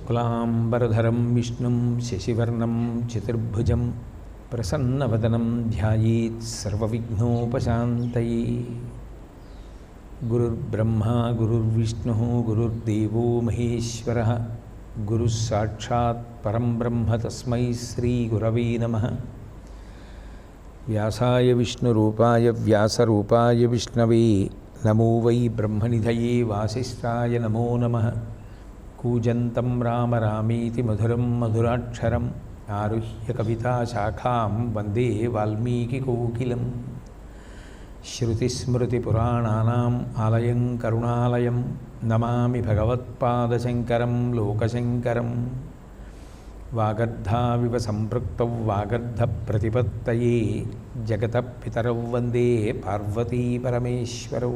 शुक्लांबरधरं विष्णुं शशिवर्णं चतुर्भुजं प्रसन्नवदनं ध्यायेत् सर्वविघ्नोपशान्तये। गुरुर्ब्रह्मा गुरुर्विष्णुः गुरुर्देवो महेश्वरः गुरुः साक्षात् परं ब्रह्म तस्मै श्रीगुरवे नमः। व्यासाय विष्णुरूपाय व्यासरूपाय विष्णवे नमो वै ब्रह्मनिधये वासिष्ठाय नमो नमः। कूजन्तं राम रामेति मधुरं मधुराक्षरम् आरुह्य कविताशाखां वन्दे वाल्मीकिकोकिलं। श्रुतिस्मृतिपुराणानाम् आलयं करुणालयं नमामि भगवत्पादशङ्करं लोकशङ्करं। वागर्धाविव सम्पृक्तौ वागर्धप्रतिपत्तये जगतः पितरौ वन्दे पार्वती परमेश्वरौ।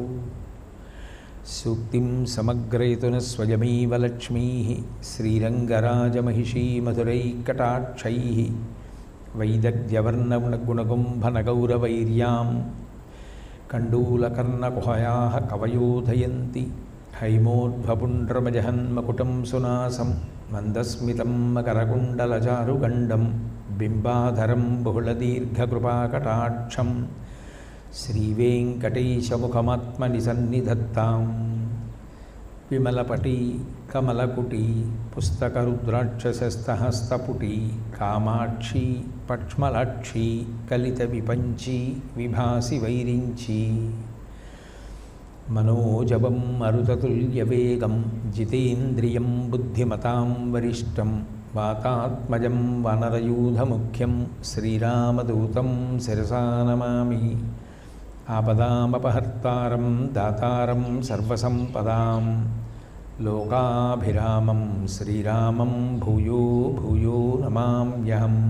सूक्तिं समग्रयितुः स्वयमेव लक्ष्मीः श्रीरङ्गराजमहिषी मधुरैकटाक्षैः वैदग्ध्यवर्णगुणगुम्भनगौरवैर्यां कण्डूलकर्णकुहयाः कवयोधयन्ति। हैमोर्ध्वपुण्ड्रमजहन्मकुटं सुनासं मन्दस्मितं मकरकुण्डलचारुगण्डं बिम्बाधरं बहुलदीर्घकृपाकटाक्षं श्रीवेङ्कटेशमुखमात्मनिसन्निधत्तां। विमलपटी कमलकुटी पुस्तकरुद्राक्षसस्तहस्तपुटी कामाक्षी पक्ष्मलाक्षी कलितविपञ्ची विभासि वैरिञ्ची। मनोजवं मरुततुल्यवेगं जितेन्द्रियं बुद्धिमतां वरिष्ठं वातात्मजं वानरयूथमुख्यं श्रीरामदूतं शिरसा नमामि। आपदामपहर्तारं दातारं सर्वसम्पदां लोकाभिरामं श्रीरामं भूयो भूयो नमाम्यहम्।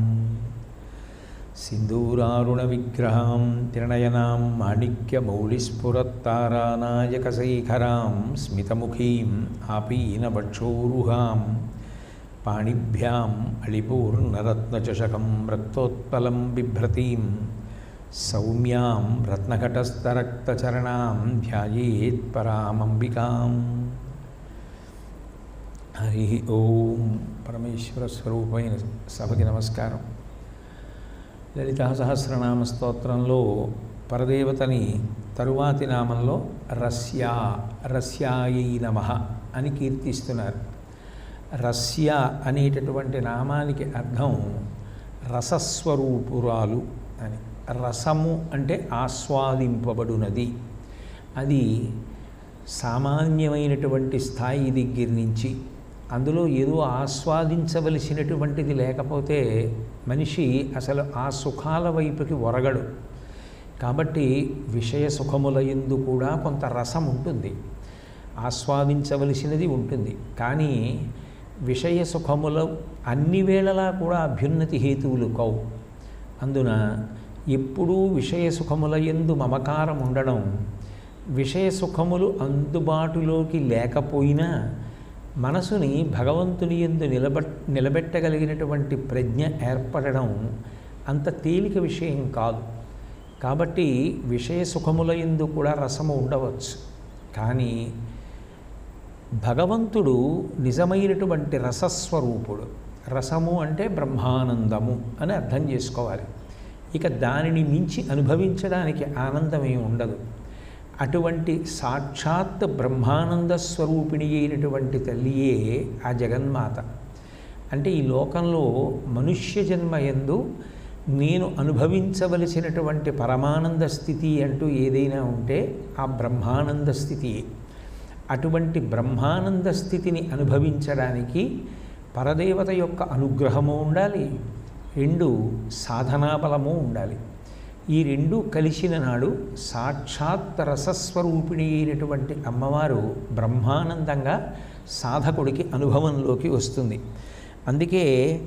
सिन्दूरारुणविग्रहां त्रिनयनां माणिक्यमौलिस्फुरत्तारानायकशेखरां स्मितमुखीं आपीनवक्षोरुहां पाणिभ्याम् अळिपूर्णरत्नचषकं रक्तोत्पलं बिभ्रतीं सौम्यां रत्नघटस्थरक्तचरणां ध्यायेत् परामम्बिकाम्। हरि ओं। परमेश्वरस्वरूपैన సభకి నమస్కారం। లలితా సహస్రనామ స్తోత్రంలో పరదేవతని తరువాతి నామంలో రస్యా రస్యాయై నమః అని కీర్తిస్తున్నారు. రస్య అనేటటువంటి నామానికి అర్థం రసస్వరూపురాలు అని. రసము అంటే ఆస్వాదింపబడునది. అది సామాన్యమైనటువంటి స్థాయి దగ్గర నుంచి అందులో ఏదో ఆస్వాదించవలసినటువంటిది లేకపోతే మనిషి అసలు ఆ సుఖాల వైపుకి ఒరగడు. కాబట్టి విషయ సుఖముల యందు కూడా కొంత రసం ఉంటుంది, ఆస్వాదించవలసినది ఉంటుంది. కానీ విషయ సుఖములు అన్ని వేళలా కూడా అభ్యున్నతి హేతువులు కావు. అందున ఎప్పుడూ విషయ సుఖముల యందు మమకారం ఉండడం, విషయ సుఖములు అందుబాటులోకి లేకపోయినా మనసుని భగవంతుని యందు నిలబెట్టగలిగినటువంటి ప్రజ్ఞ ఏర్పడడం అంత తేలిక విషయం కాదు. కాబట్టి విషయ సుఖముల యందు కూడా రసము ఉండవచ్చు. కానీ భగవంతుడు నిజమైనటువంటి రసస్వరూపుడు. రసము అంటే బ్రహ్మానందము అని అర్థం చేసుకోవాలి. ఇక దానిని మించి అనుభవించడానికి ఆనందమే ఉండదు. అటువంటి సాక్షాత్ బ్రహ్మానంద స్వరూపిణి అయినటువంటి తల్లియే ఆ జగన్మాత. అంటే ఈ లోకంలో మనుష్య జన్మయందు నేను అనుభవించవలసినటువంటి పరమానంద స్థితి అంటూ ఏదైనా ఉంటే ఆ బ్రహ్మానంద స్థితియే. అటువంటి బ్రహ్మానంద స్థితిని అనుభవించడానికి పరదేవత యొక్క అనుగ్రహము ఉండాలి, రెండు సాధనాబలము ఉండాలి. ఈ రెండు కలిసిన నాడు సాక్షాత్ రసస్వరూపిణి అయినటువంటి అమ్మవారు బ్రహ్మానందంగా సాధకుడికి అనుభవంలోకి వస్తుంది. అందుకే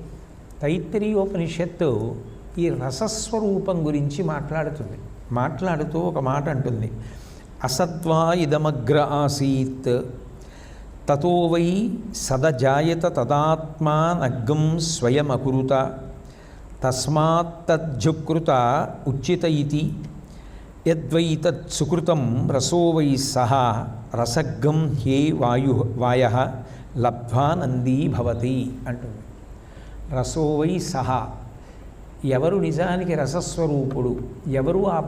తైత్తరీయోపనిషత్తు ఈ రసస్వరూపం గురించి మాట్లాడుతూ ఒక మాట అంటుంది. అసత్వా ఇదమగ్ర ఆసీత్ తతో వై సదజాయత తదాత్మా నగ్గం స్వయమకురుత తస్మాత్తజ్జుకృత ఉచిత ఇతి యద్వై తత్సుకృతం రసో వై సహ రసగ్గం హ్యే వాయః లబ్ధ్వానందీ భవతి అంటుంది. రసోవై సహా, ఎవరు నిజానికి రసస్వరూపుడు, ఎవరు ఆ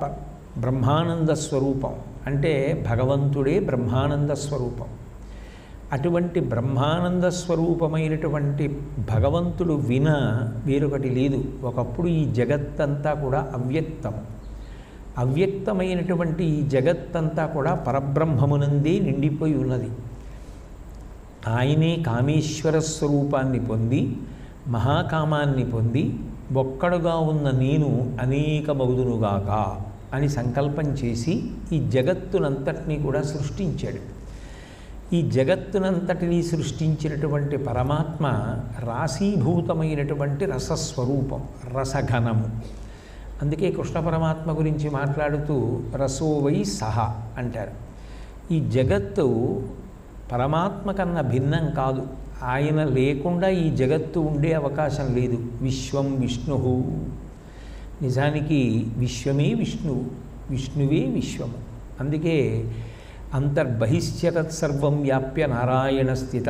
బ్రహ్మానంద స్వరూపం అంటే భగవంతుడే బ్రహ్మానంద స్వరూపం. అటువంటి బ్రహ్మానంద స్వరూపమైనటువంటి భగవంతుడు విన వేరొకటి లేదు. ఒకప్పుడు ఈ జగత్తంతా కూడా అవ్యక్తం. అవ్యక్తమైనటువంటి ఈ జగత్తంతా కూడా పరబ్రహ్మమునందే నిండిపోయి ఉన్నది. ఆయనే కామేశ్వర స్వరూపాన్ని పొంది మహాకామాన్ని పొంది ఒక్కడుగా ఉన్న నేను అనేకమగుదునుగాక అని సంకల్పం చేసి ఈ జగత్తునంతటినీ కూడా సృష్టించాడు. ఈ జగత్తునంతటినీ సృష్టించినటువంటి పరమాత్మ రాశీభూతమైనటువంటి రసస్వరూపం, రసఘనము. అందుకే కృష్ణ పరమాత్మ గురించి మాట్లాడుతూ రసోవై సహ అంటారు. ఈ జగత్తు పరమాత్మ కన్నా భిన్నం కాదు. ఆయన లేకుండా ఈ జగత్తు ఉండే అవకాశం లేదు. విశ్వం విష్ణు, నిజానికి విశ్వమే విష్ణువు, విష్ణువే విశ్వము. అందుకే అంతర్బహిష్యతత్ సర్వం వ్యాప్య నారాయణ స్థిత,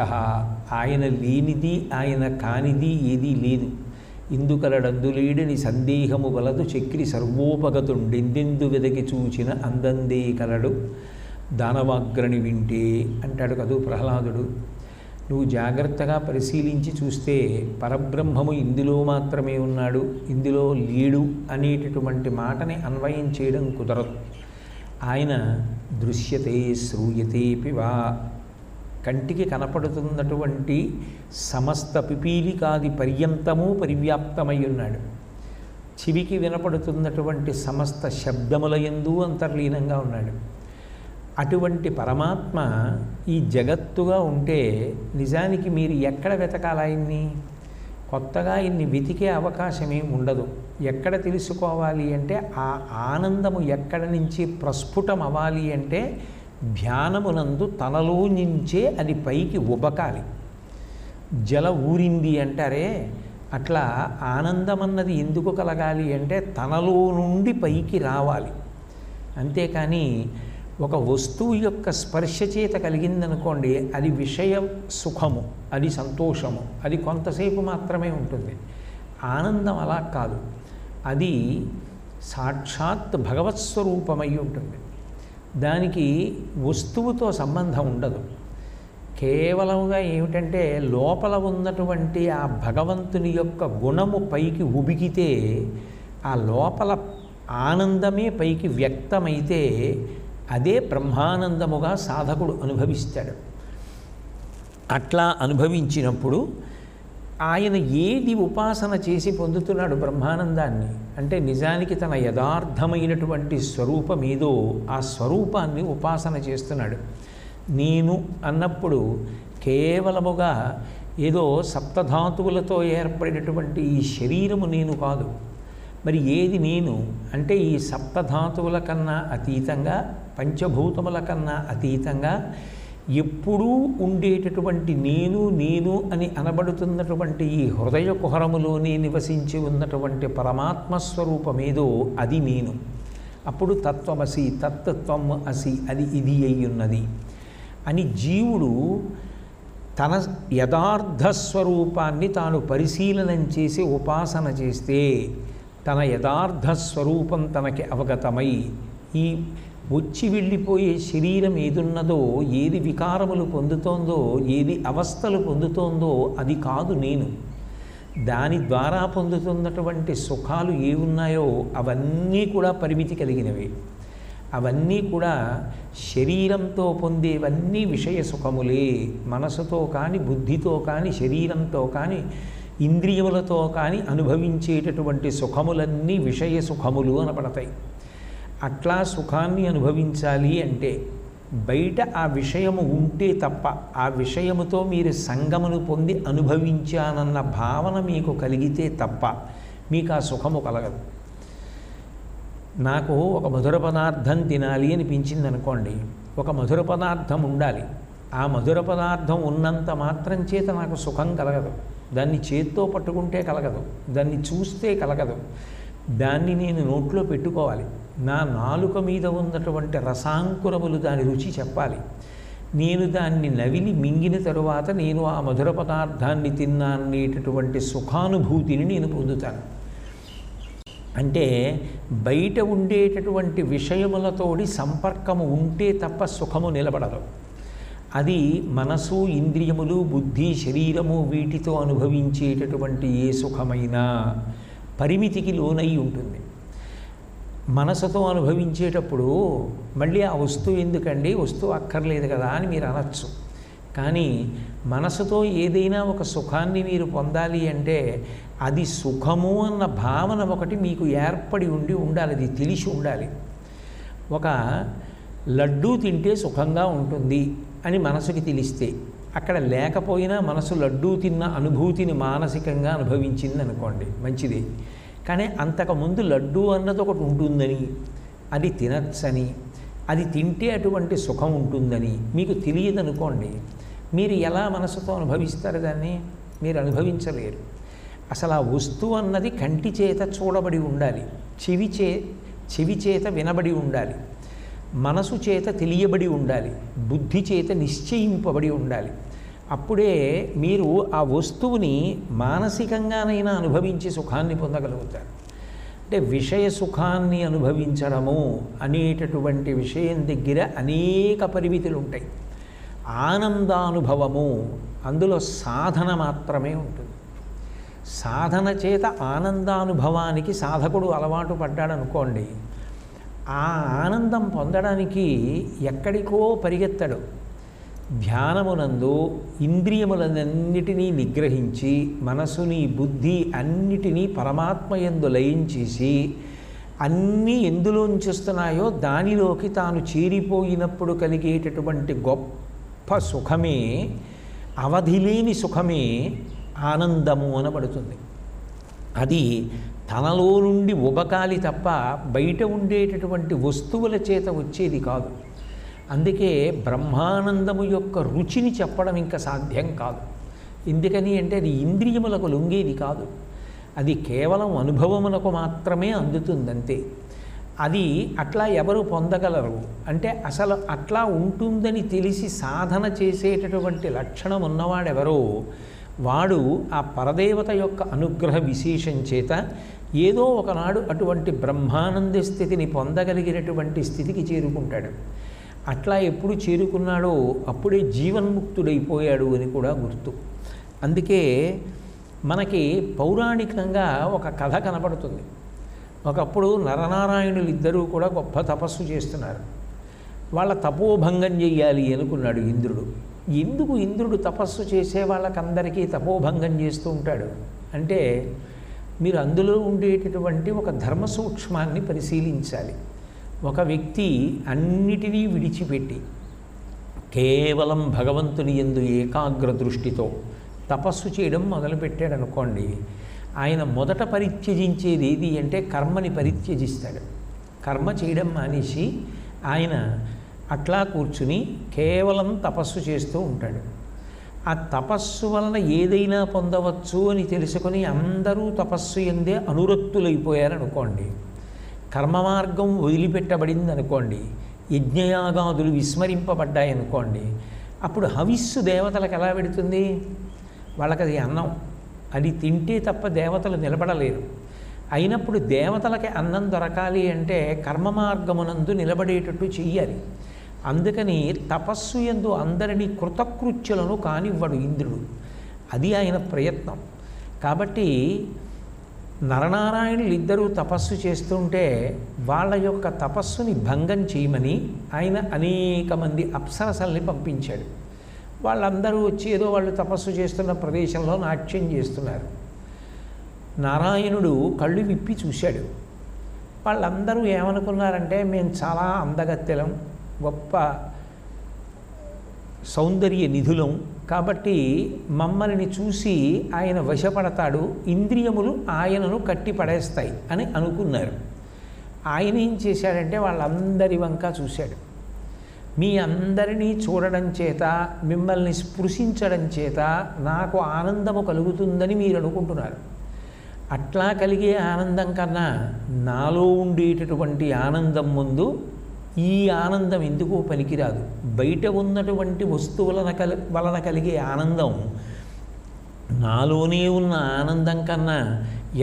ఆయన లేనిది ఆయన కానిది ఏదీ లేదు. ఇందుకలడందులేడని సందేహము వలదు చక్రి సర్వోపగతుండెందెందు వెదకి చూచిన అందందే కలడు దానవాగ్రణి వింటే అంటాడు కదూ ప్రహ్లాదుడు. నువ్వు జాగ్రత్తగా పరిశీలించి చూస్తే పరబ్రహ్మము ఇందులో మాత్రమే ఉన్నాడు, ఇందులో లేడు అనేటటువంటి మాటని అన్వయం చేయడం కుదరదు. ఆయన దృశ్యతే శ్రూయతే పివా, కంటికి కనపడుతున్నటువంటి సమస్త పిపీలికాది పర్యంతము పరివ్యాప్తమై ఉన్నాడు. చెవికి వినపడుతున్నటువంటి సమస్త శబ్దముల యందు అంతర్లీనంగా ఉన్నాడు. అటువంటి పరమాత్మ ఈ జగత్తుగా ఉంటే నిజానికి మీరు ఎక్కడ వెతకాలి ఆయన్ని? కొత్తగా ఇన్ని వెతికే అవకాశమే ఉండదు. ఎక్కడ తెలుసుకోవాలి అంటే ఆ ఆనందము ఎక్కడ నుంచి ప్రస్ఫుటం అవ్వాలి అంటే ధ్యానమునందు తనలో నుంచే అది పైకి ఉబకాలి. జల ఊరింది అంటారే, అట్లా ఆనందమన్నది ఎందుకు కలగాలి అంటే తనలో నుండి పైకి రావాలి. అంతేకాని ఒక వస్తువు యొక్క స్పర్శ చేత కలిగిందనుకోండి, అది విషయ సుఖము, అది సంతోషము, అది కొంతసేపు మాత్రమే ఉంటుంది. ఆనందం అలా కాదు, అది సాక్షాత్ భగవత్స్వరూపమై ఉంటుంది. దానికి వస్తువుతో సంబంధం ఉండదు. కేవలంగా ఏమిటంటే లోపల ఉన్నటువంటి ఆ భగవంతుని యొక్క గుణము పైకి ఉబికితే ఆ లోపల ఆనందమే పైకి వ్యక్తమైతే అదే బ్రహ్మానందముగా సాధకుడు అనుభవిస్తాడు. అట్లా అనుభవించినప్పుడు ఆయన ఏది ఉపాసన చేసి పొందుతున్నాడు బ్రహ్మానందాన్ని అంటే నిజానికి తన యథార్థమైనటువంటి స్వరూపం ఏదో ఆ స్వరూపాన్ని ఉపాసన చేస్తున్నాడు. నేను అన్నప్పుడు కేవలముగా ఏదో సప్తధాతువులతో ఏర్పడినటువంటి ఈ శరీరము నేను కాదు. మరి ఏది నేను అంటే ఈ సప్తధాతువుల కన్నా అతీతంగా, పంచభూతముల కన్నా అతీతంగా ఎప్పుడూ ఉండేటటువంటి నేను నేను అని అనబడుతున్నటువంటి ఈ హృదయ కుహరములోనే నివసించి ఉన్నటువంటి పరమాత్మ స్వరూపమేదో అది నేను. అప్పుడు తత్వమసి, తత్వం అసి, అది ఇది అయ్యున్నది అని జీవుడు తన యథార్థ స్వరూపాన్ని తాను పరిశీలనం చేసి ఉపాసన చేస్తే తన యథార్థ స్వరూపం తనకి అవగతమై ఈ వచ్చి వెళ్ళిపోయే శరీరం ఏదున్నదో, ఏది వికారములు పొందుతోందో, ఏది అవస్థలు పొందుతోందో అది కాదు నేను. దాని ద్వారా పొందుతున్నటువంటి సుఖాలు ఏ ఉన్నాయో అవన్నీ కూడా పరిమితి కలిగినవి. అవన్నీ కూడా శరీరంతో పొందేవన్నీ విషయ సుఖములే. మనసుతో కానీ, బుద్ధితో కానీ, శరీరంతో కానీ, ఇంద్రియములతో కానీ అనుభవించేటటువంటి సుఖములన్నీ విషయ సుఖములు అనబడతాయి. అట్లా సుఖాన్ని అనుభవించాలి అంటే బయట ఆ విషయము ఉంటే తప్ప, ఆ విషయముతో మీరు సంగమును పొంది అనుభవించానన్న భావన మీకు కలిగితే తప్ప మీకు ఆ సుఖము కలగదు. నాకు ఒక మధుర పదార్థం తినాలి అనిపించింది అనుకోండి, ఒక మధుర పదార్థం ఉండాలి. ఆ మధుర పదార్థం ఉన్నంత మాత్రం చేత నాకు సుఖం కలగదు. దాన్ని చేత్తో పట్టుకుంటే కలగదు, దాన్ని చూస్తే కలగదు. దాన్ని నేను నోట్లో పెట్టుకోవాలి. నా నాలుక మీద ఉన్నటువంటి రసాంకురములు దాని రుచి చెప్పాలి. నేను దాన్ని నవిలి మింగిన తరువాత నేను ఆ మధుర పదార్థాన్ని తిన్నా అనేటటువంటి సుఖానుభూతిని నేను పొందుతాను. అంటే బయట ఉండేటటువంటి విషయములతోటి సంపర్కము ఉంటే తప్ప సుఖము నిలబడదు. అది మనసు, ఇంద్రియములు, బుద్ధి, శరీరము వీటితో అనుభవించేటటువంటి ఏ సుఖమైనా పరిమితికి లోనై ఉంటుంది. మనసుతో అనుభవించేటప్పుడు మళ్ళీ ఆ వస్తువు ఎందుకండి, వస్తువు అక్కర్లేదు కదా అని మీరు అనొచ్చు. కానీ మనసుతో ఏదైనా ఒక సుఖాన్ని మీరు పొందాలి అంటే అది సుఖము అన్న భావన ఒకటి మీకు ఏర్పడి ఉండాలి, అది తెలిసి ఉండాలి. ఒక లడ్డూ తింటే సుఖంగా ఉంటుంది అని మనసుకి తెలిస్తే, అక్కడ లేకపోయినా మనసు లడ్డూ తిన్న అనుభూతిని మానసికంగా అనుభవించింది అనుకోండి, మంచిది. కానీ అంతకుముందు లడ్డూ అన్నది ఒకటి ఉంటుందని, అది తినచ్చని, అది తింటే అటువంటి సుఖం ఉంటుందని మీకు తెలియదనుకోండి, మీరు ఎలా మనసుతో అనుభవిస్తారు దాన్ని? మీరు అనుభవించలేరు. అసలు ఆ వస్తువు అన్నది కంటి చేత చూడబడి ఉండాలి, చెవి చేత వినబడి ఉండాలి, మనసు చేత తెలియబడి ఉండాలి, బుద్ధి చేత నిశ్చయింపబడి ఉండాలి. అప్పుడే మీరు ఆ వస్తువుని మానసికంగానైనా అనుభవించి సుఖాన్ని పొందగలుగుతారు. అంటే విషయ సుఖాన్ని అనుభవించడము అనేటటువంటి విషయం దగ్గర అనేక పరిమితులు ఉంటాయి. ఆనందానుభవము అందులో సాధన మాత్రమే ఉంటుంది. సాధన చేత ఆనందానుభవానికి సాధకుడు అలవాటు పడ్డాడనుకోండి, ఆ ఆనందం పొందడానికి ఎక్కడికో పరిగెత్తడు. ధ్యానమునందు ఇంద్రియములన్నిటినీ నిగ్రహించి మనసుని, బుద్ధి అన్నిటినీ పరమాత్మయందు లయం చేసి అన్నీ ఎందులోంచి వస్తున్నాయో దానిలోకి తాను చేరిపోయినప్పుడు కలిగేటటువంటి గొప్ప సుఖమే, అవధిలేని సుఖమే ఆనందము అనబడుతుంది. అది తనలో నుండి ఉబకాలి తప్ప బయట ఉండేటటువంటి వస్తువుల చేత వచ్చేది కాదు. అందుకే బ్రహ్మానందము యొక్క రుచిని చెప్పడం ఇంకా సాధ్యం కాదు. ఎందుకని అంటే అది ఇంద్రియములకు లొంగేది కాదు, అది కేవలం అనుభవమునకు మాత్రమే అందుతుందంతే. అది అట్లా ఎవరు పొందగలరు అంటే అసలు అట్లా ఉంటుందని తెలిసి సాధన చేసేటటువంటి లక్షణం ఉన్నవాడెవరో వాడు ఆ పరదేవత యొక్క అనుగ్రహ విశేషం చేత ఏదో ఒకనాడు అటువంటి బ్రహ్మానంద స్థితిని పొందగలిగినటువంటి స్థితికి చేరుకుంటాడు. అట్లా ఎప్పుడు చేరుకున్నాడో అప్పుడే జీవన్ముక్తుడైపోయాడు అని కూడా గుర్తు. అందుకే మనకి పౌరాణికంగా ఒక కథ కనపడుతుంది. ఒకప్పుడు నరనారాయణులు ఇద్దరూ కూడా గొప్ప తపస్సు చేస్తున్నారు. వాళ్ళ తపోభంగం చెయ్యాలి అనుకున్నాడు ఇంద్రుడు. ఎందుకు ఇంద్రుడు తపస్సు చేసే వాళ్ళకందరికీ తపోభంగం చేస్తూ ఉంటాడు అంటే మీరు అందులో ఉండేటటువంటి ఒక ధర్మ సూక్ష్మాన్ని పరిశీలించాలి. ఒక వ్యక్తి అన్నిటినీ విడిచిపెట్టి కేవలం భగవంతుని యందు ఏకాగ్ర దృష్టితో తపస్సు చేయడం మొదలుపెట్టాడు అనుకోండి, ఆయన మొదట పరిత్యజించేది ఏది అంటే కర్మని పరిత్యజిస్తాడు. కర్మ చేయడం మానేసి ఆయన అట్లా కూర్చుని కేవలం తపస్సు చేస్తూ ఉంటాడు. ఆ తపస్సు వలన ఏదైనా పొందవచ్చు అని తెలుసుకొని అందరూ తపస్సు యందే అనురక్తులైపోయారనుకోండి, కర్మ మార్గం వదిలిపెట్టబడింది అనుకోండి, యజ్ఞయాగాదులు విస్మరింపబడ్డాయనుకోండి, అప్పుడు హవిస్సు దేవతలకు ఎలా పెడుతుంది? వాళ్ళకి అది అన్నం, అది తింటే తప్ప దేవతలు నిలబడలేరు. అయినప్పుడు దేవతలకి అన్నం దొరకాలి అంటే కర్మ మార్గమునందు నిలబడేటట్టు చెయ్యాలి. అందుకని తపస్సు యందు అందరినీ కృతకృత్యులను కానివ్వడు ఇంద్రుడు. అది ఆయన ప్రయత్నం. కాబట్టి నరనారాయణులు ఇద్దరూ తపస్సు చేస్తుంటే వాళ్ళ యొక్క తపస్సుని భంగం చేయమని ఆయన అనేక మంది అప్సరసల్ని పంపించాడు. వాళ్ళందరూ వచ్చి ఏదో వాళ్ళు తపస్సు చేస్తున్న ప్రదేశంలో నాట్యం చేస్తున్నారు. నారాయణుడు కళ్ళు విప్పి చూశాడు. వాళ్ళందరూ ఏమనుకున్నారంటే మేము చాలా అందగత్తెలం, గొప్ప సౌందర్య నిధులం, కాబట్టి మమ్మల్ని చూసి ఆయన వశపడతాడు, ఇంద్రియములు ఆయనను కట్టి పడేస్తాయి అని అనుకున్నారు. ఆయన ఏం చేశాడంటే వాళ్ళందరి వంక చూశాడు. మీ అందరినీ చూడడం చేత, మిమ్మల్ని స్పృశించడం చేత నాకు ఆనందము కలుగుతుందని మీరు అనుకుంటున్నారు. అట్లా కలిగే ఆనందం కన్నా నాలో ఉండేటటువంటి ఆనందం ముందు ఈ ఆనందం ఎందుకో పనికిరాదు. బయట ఉన్నటువంటి వలన కలిగే ఆనందం నాలోనే ఉన్న ఆనందం కన్నా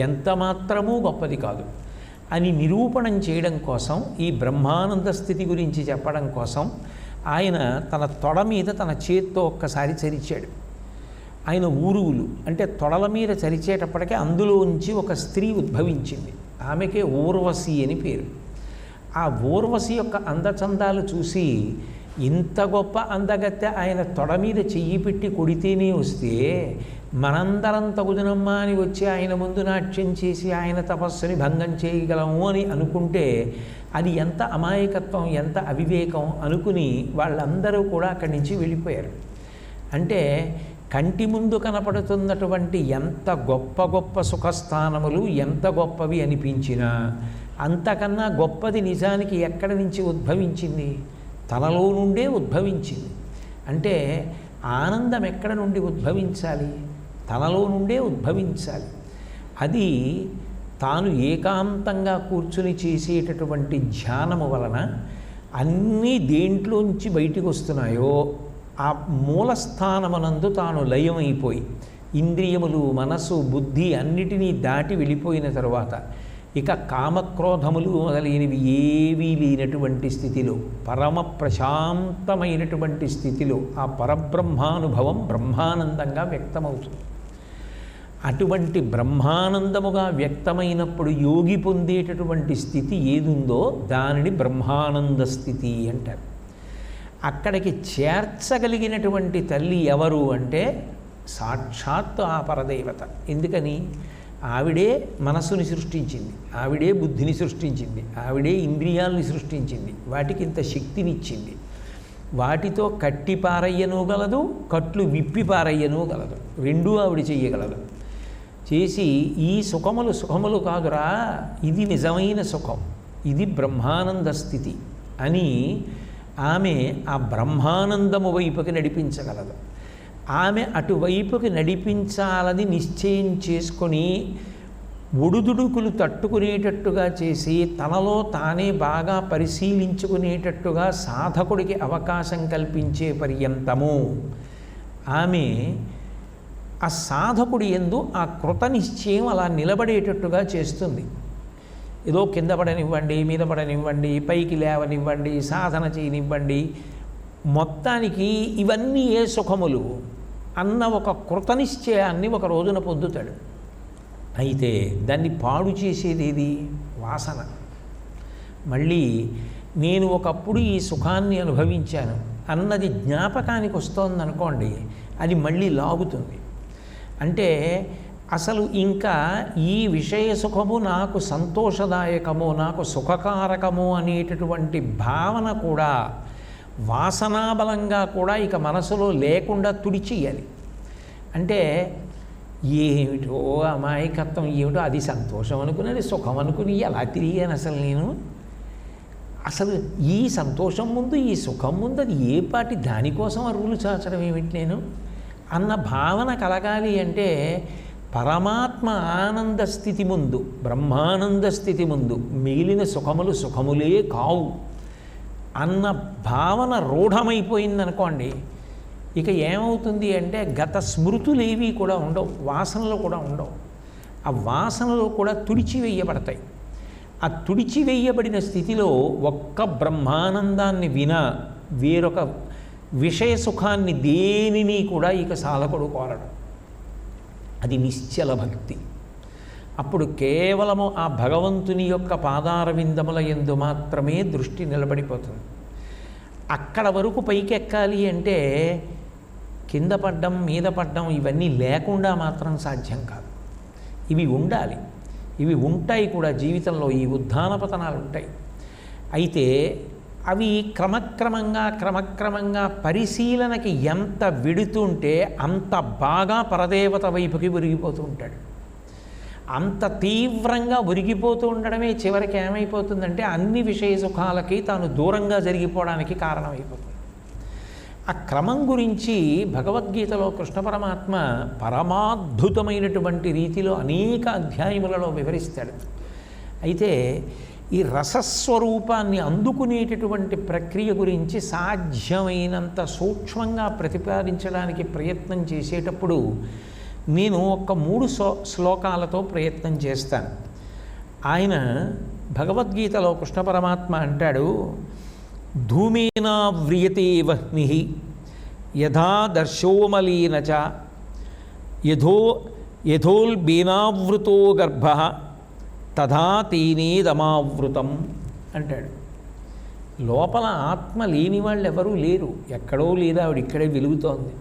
ఎంత మాత్రమూ గొప్పది కాదు అని నిరూపణం చేయడం కోసం, ఈ బ్రహ్మానంద స్థితి గురించి చెప్పడం కోసం ఆయన తన తొడ మీద తన చేత్తో ఒక్కసారి చరిచాడు. ఆయన ఊరువులు అంటే తొడల మీద చరిచేటప్పటికే అందులోంచి ఒక స్త్రీ ఉద్భవించింది. ఆమెకే ఊర్వశి అని పేరు. ఆ ఊర్వశి యొక్క అందచందాలు చూసి ఇంత గొప్ప అందగత్తె ఆయన తొడ మీద చెయ్యి పెట్టి కొడితేనే వస్తే మనందరం తగుదనమ్మా అని వచ్చి ఆయన ముందు నాట్యం చేసి ఆయన తపస్సుని భంగం చేయగలము అని అనుకుంటే అది ఎంత అమాయకత్వం, ఎంత అవివేకం అనుకుని వాళ్ళందరూ కూడా అక్కడి నుంచి వెళ్ళిపోయారు. అంటే కంటి ముందు కనపడుతున్నటువంటి ఎంత గొప్ప గొప్ప సుఖస్థానములు ఎంత గొప్పవి అనిపించినా అంతకన్నా గొప్పది నిజానికి ఎక్కడి నుంచి ఉద్భవించింది? తనలో నుండే ఉద్భవించింది. అంటే ఆనందం ఎక్కడ నుండి ఉద్భవించాలి? తనలో నుండే ఉద్భవించాలి. అది తాను ఏకాంతంగా కూర్చుని చేసేటటువంటి ధ్యానము వలన అన్నీ దేంట్లోంచి బయటికి వస్తున్నాయో ఆ మూలస్థానమునందు తాను లయమైపోయి ఇంద్రియములు, మనసు, బుద్ధి అన్నిటినీ దాటి వెళ్ళిపోయిన తరువాత ఇక కామక్రోధములు మొదలైనవి ఏవీ లేనటువంటి స్థితిలో, పరమ ప్రశాంతమైనటువంటి స్థితిలో ఆ పరబ్రహ్మానుభవం బ్రహ్మానందంగా వ్యక్తమవుతుంది. అటువంటి బ్రహ్మానందముగా వ్యక్తమైనప్పుడు యోగి పొందేటటువంటి స్థితి ఏదుందో దానిని బ్రహ్మానంద స్థితి అంటారు. అక్కడికి చేర్చగలిగినటువంటి తల్లి ఎవరు అంటే సాక్షాత్తు ఆ పరదేవత. ఎందుకని? ఆవిడే మనస్సుని సృష్టించింది, ఆవిడే బుద్ధిని సృష్టించింది, ఆవిడే ఇంద్రియాలని సృష్టించింది, వాటికి ఇంత శక్తినిచ్చింది. వాటితో కట్టి పారయ్యను గలదు, కట్లు విప్పి పారయ్యను గలదు. రెండూ ఆవిడ చెయ్యగలదు. చేసి ఈ సుఖములు కాదురా, ఇది నిజమైన సుఖం, ఇది బ్రహ్మానంద స్థితి అని ఆమె ఆ బ్రహ్మానందము వైపుకి నడిపించగలదు. ఆమె అటువైపుకి నడిపించాలని నిశ్చయం చేసుకొని ఒడుదుడుకులు తట్టుకునేటట్టుగా చేసి తనలో తానే బాగా పరిశీలించుకునేటట్టుగా సాధకుడికి అవకాశం కల్పించే పర్యంతము ఆమె ఆ సాధకుడి యందు ఆ కృత నిశ్చయం అలా నిలబడేటట్టుగా చేస్తుంది. ఏదో కింద పడనివ్వండి, మీద పడనివ్వండి, పైకి లేవనివ్వండి, సాధన చేయనివ్వండి, మొత్తానికి ఇవన్నీ ఏ సుఖములు అన్న ఒక కృతనిశ్చయాన్ని ఒక రోజున పొందుతాడు. అయితే దాన్ని పాడు చేసేది ఏది? వాసన. మళ్ళీ నేను ఒకప్పుడు ఈ సుఖాన్ని అనుభవించాను అన్నది జ్ఞాపకానికి వస్తోందనుకోండి, అది మళ్ళీ లాగుతుంది. అంటే అసలు ఇంకా ఈ విషయ సుఖము నాకు సంతోషదాయకము, నాకు సుఖకారకము అనేటటువంటి భావన కూడా వాసనాబలంగా కూడా ఇక మనసులో లేకుండా తుడిచేయాలి. అంటే ఏమిటో అమాయకత్వం, ఏమిటో అది సంతోషం అనుకున్నది సుఖం అనుకుని ఎలా తిరిగాను అసలు నేను? అసలు ఈ సంతోషం ముందు, ఈ సుఖం ముందు అది ఏ పాటి దానికోసం అరువులు చాచడం ఏమిటి నేను అన్న భావన కలగాలి. అంటే పరమాత్మ ఆనంద స్థితి ముందు, బ్రహ్మానంద స్థితి ముందు మిగిలిన సుఖములు సుఖములే కావు అన్న భావన రూఢమైపోయిందనుకోండి, ఇక ఏమవుతుంది అంటే గత స్మృతులేవి కూడా ఉండవు, వాసనలు కూడా ఉండవు. ఆ వాసనలు కూడా తుడిచివేయబడతాయి. ఆ తుడిచివేయబడిన స్థితిలో ఒక్క బ్రహ్మానందాన్ని వినా వేరొక విషయ సుఖాన్ని దేనిని కూడా ఇక సాధకుడు కోరడు. అది నిశ్చల భక్తి. అప్పుడు కేవలము ఆ భగవంతుని యొక్క పాదారవిందముల యందు మాత్రమే దృష్టి నిలబడిపోతుంది. అక్కడ వరకు పైకెక్కాలి అంటే కింద పడ్డం, మీద పడ్డం ఇవన్నీ లేకుండా మాత్రం సాధ్యం కాదు. ఇవి ఉండాలి, ఇవి ఉంటాయి కూడా జీవితంలో. ఈ ఉత్థాన పతనాలు ఉంటాయి. అయితే అవి క్రమక్రమంగా పరిశీలనకి ఎంత విడుతుంటే అంత బాగా పరదేవత వైపుకి ఒరిగిపోతూ ఉంటాడు. అంత తీవ్రంగా ఒరిగిపోతూ ఉండడమే చివరికి ఏమైపోతుందంటే అన్ని విషయ సుఖాలకి తాను దూరంగా జరిగిపోవడానికి కారణమైపోతుంది. ఆ క్రమం గురించి భగవద్గీతలో కృష్ణ పరమాత్మ పరమాద్భుతమైనటువంటి రీతిలో అనేక అధ్యాయములలో వివరిస్తాడు. అయితే ఈ రసస్వరూపాన్ని అందుకునేటటువంటి ప్రక్రియ గురించి సాధ్యమైనంత సూక్ష్మంగా ప్రతిపాదించడానికి ప్రయత్నం చేసేటప్పుడు నేను ఒక 3 శ్లోకాలతో ప్రయత్నం చేస్తాను. ఆయన భగవద్గీతలో కృష్ణ పరమాత్మ అంటాడు, ధూమేనా వ్రియతే వహ్ని యథా దర్శోమలీన చ యథోల్బేనావృతో గర్భ తథా తేనేదమావృతం అంటాడు. లోపల ఆత్మ లేని వాళ్ళు ఎవరూ లేరు. ఎక్కడో లేదా ఆవిడ ఇక్కడే వెలుగుతోంది,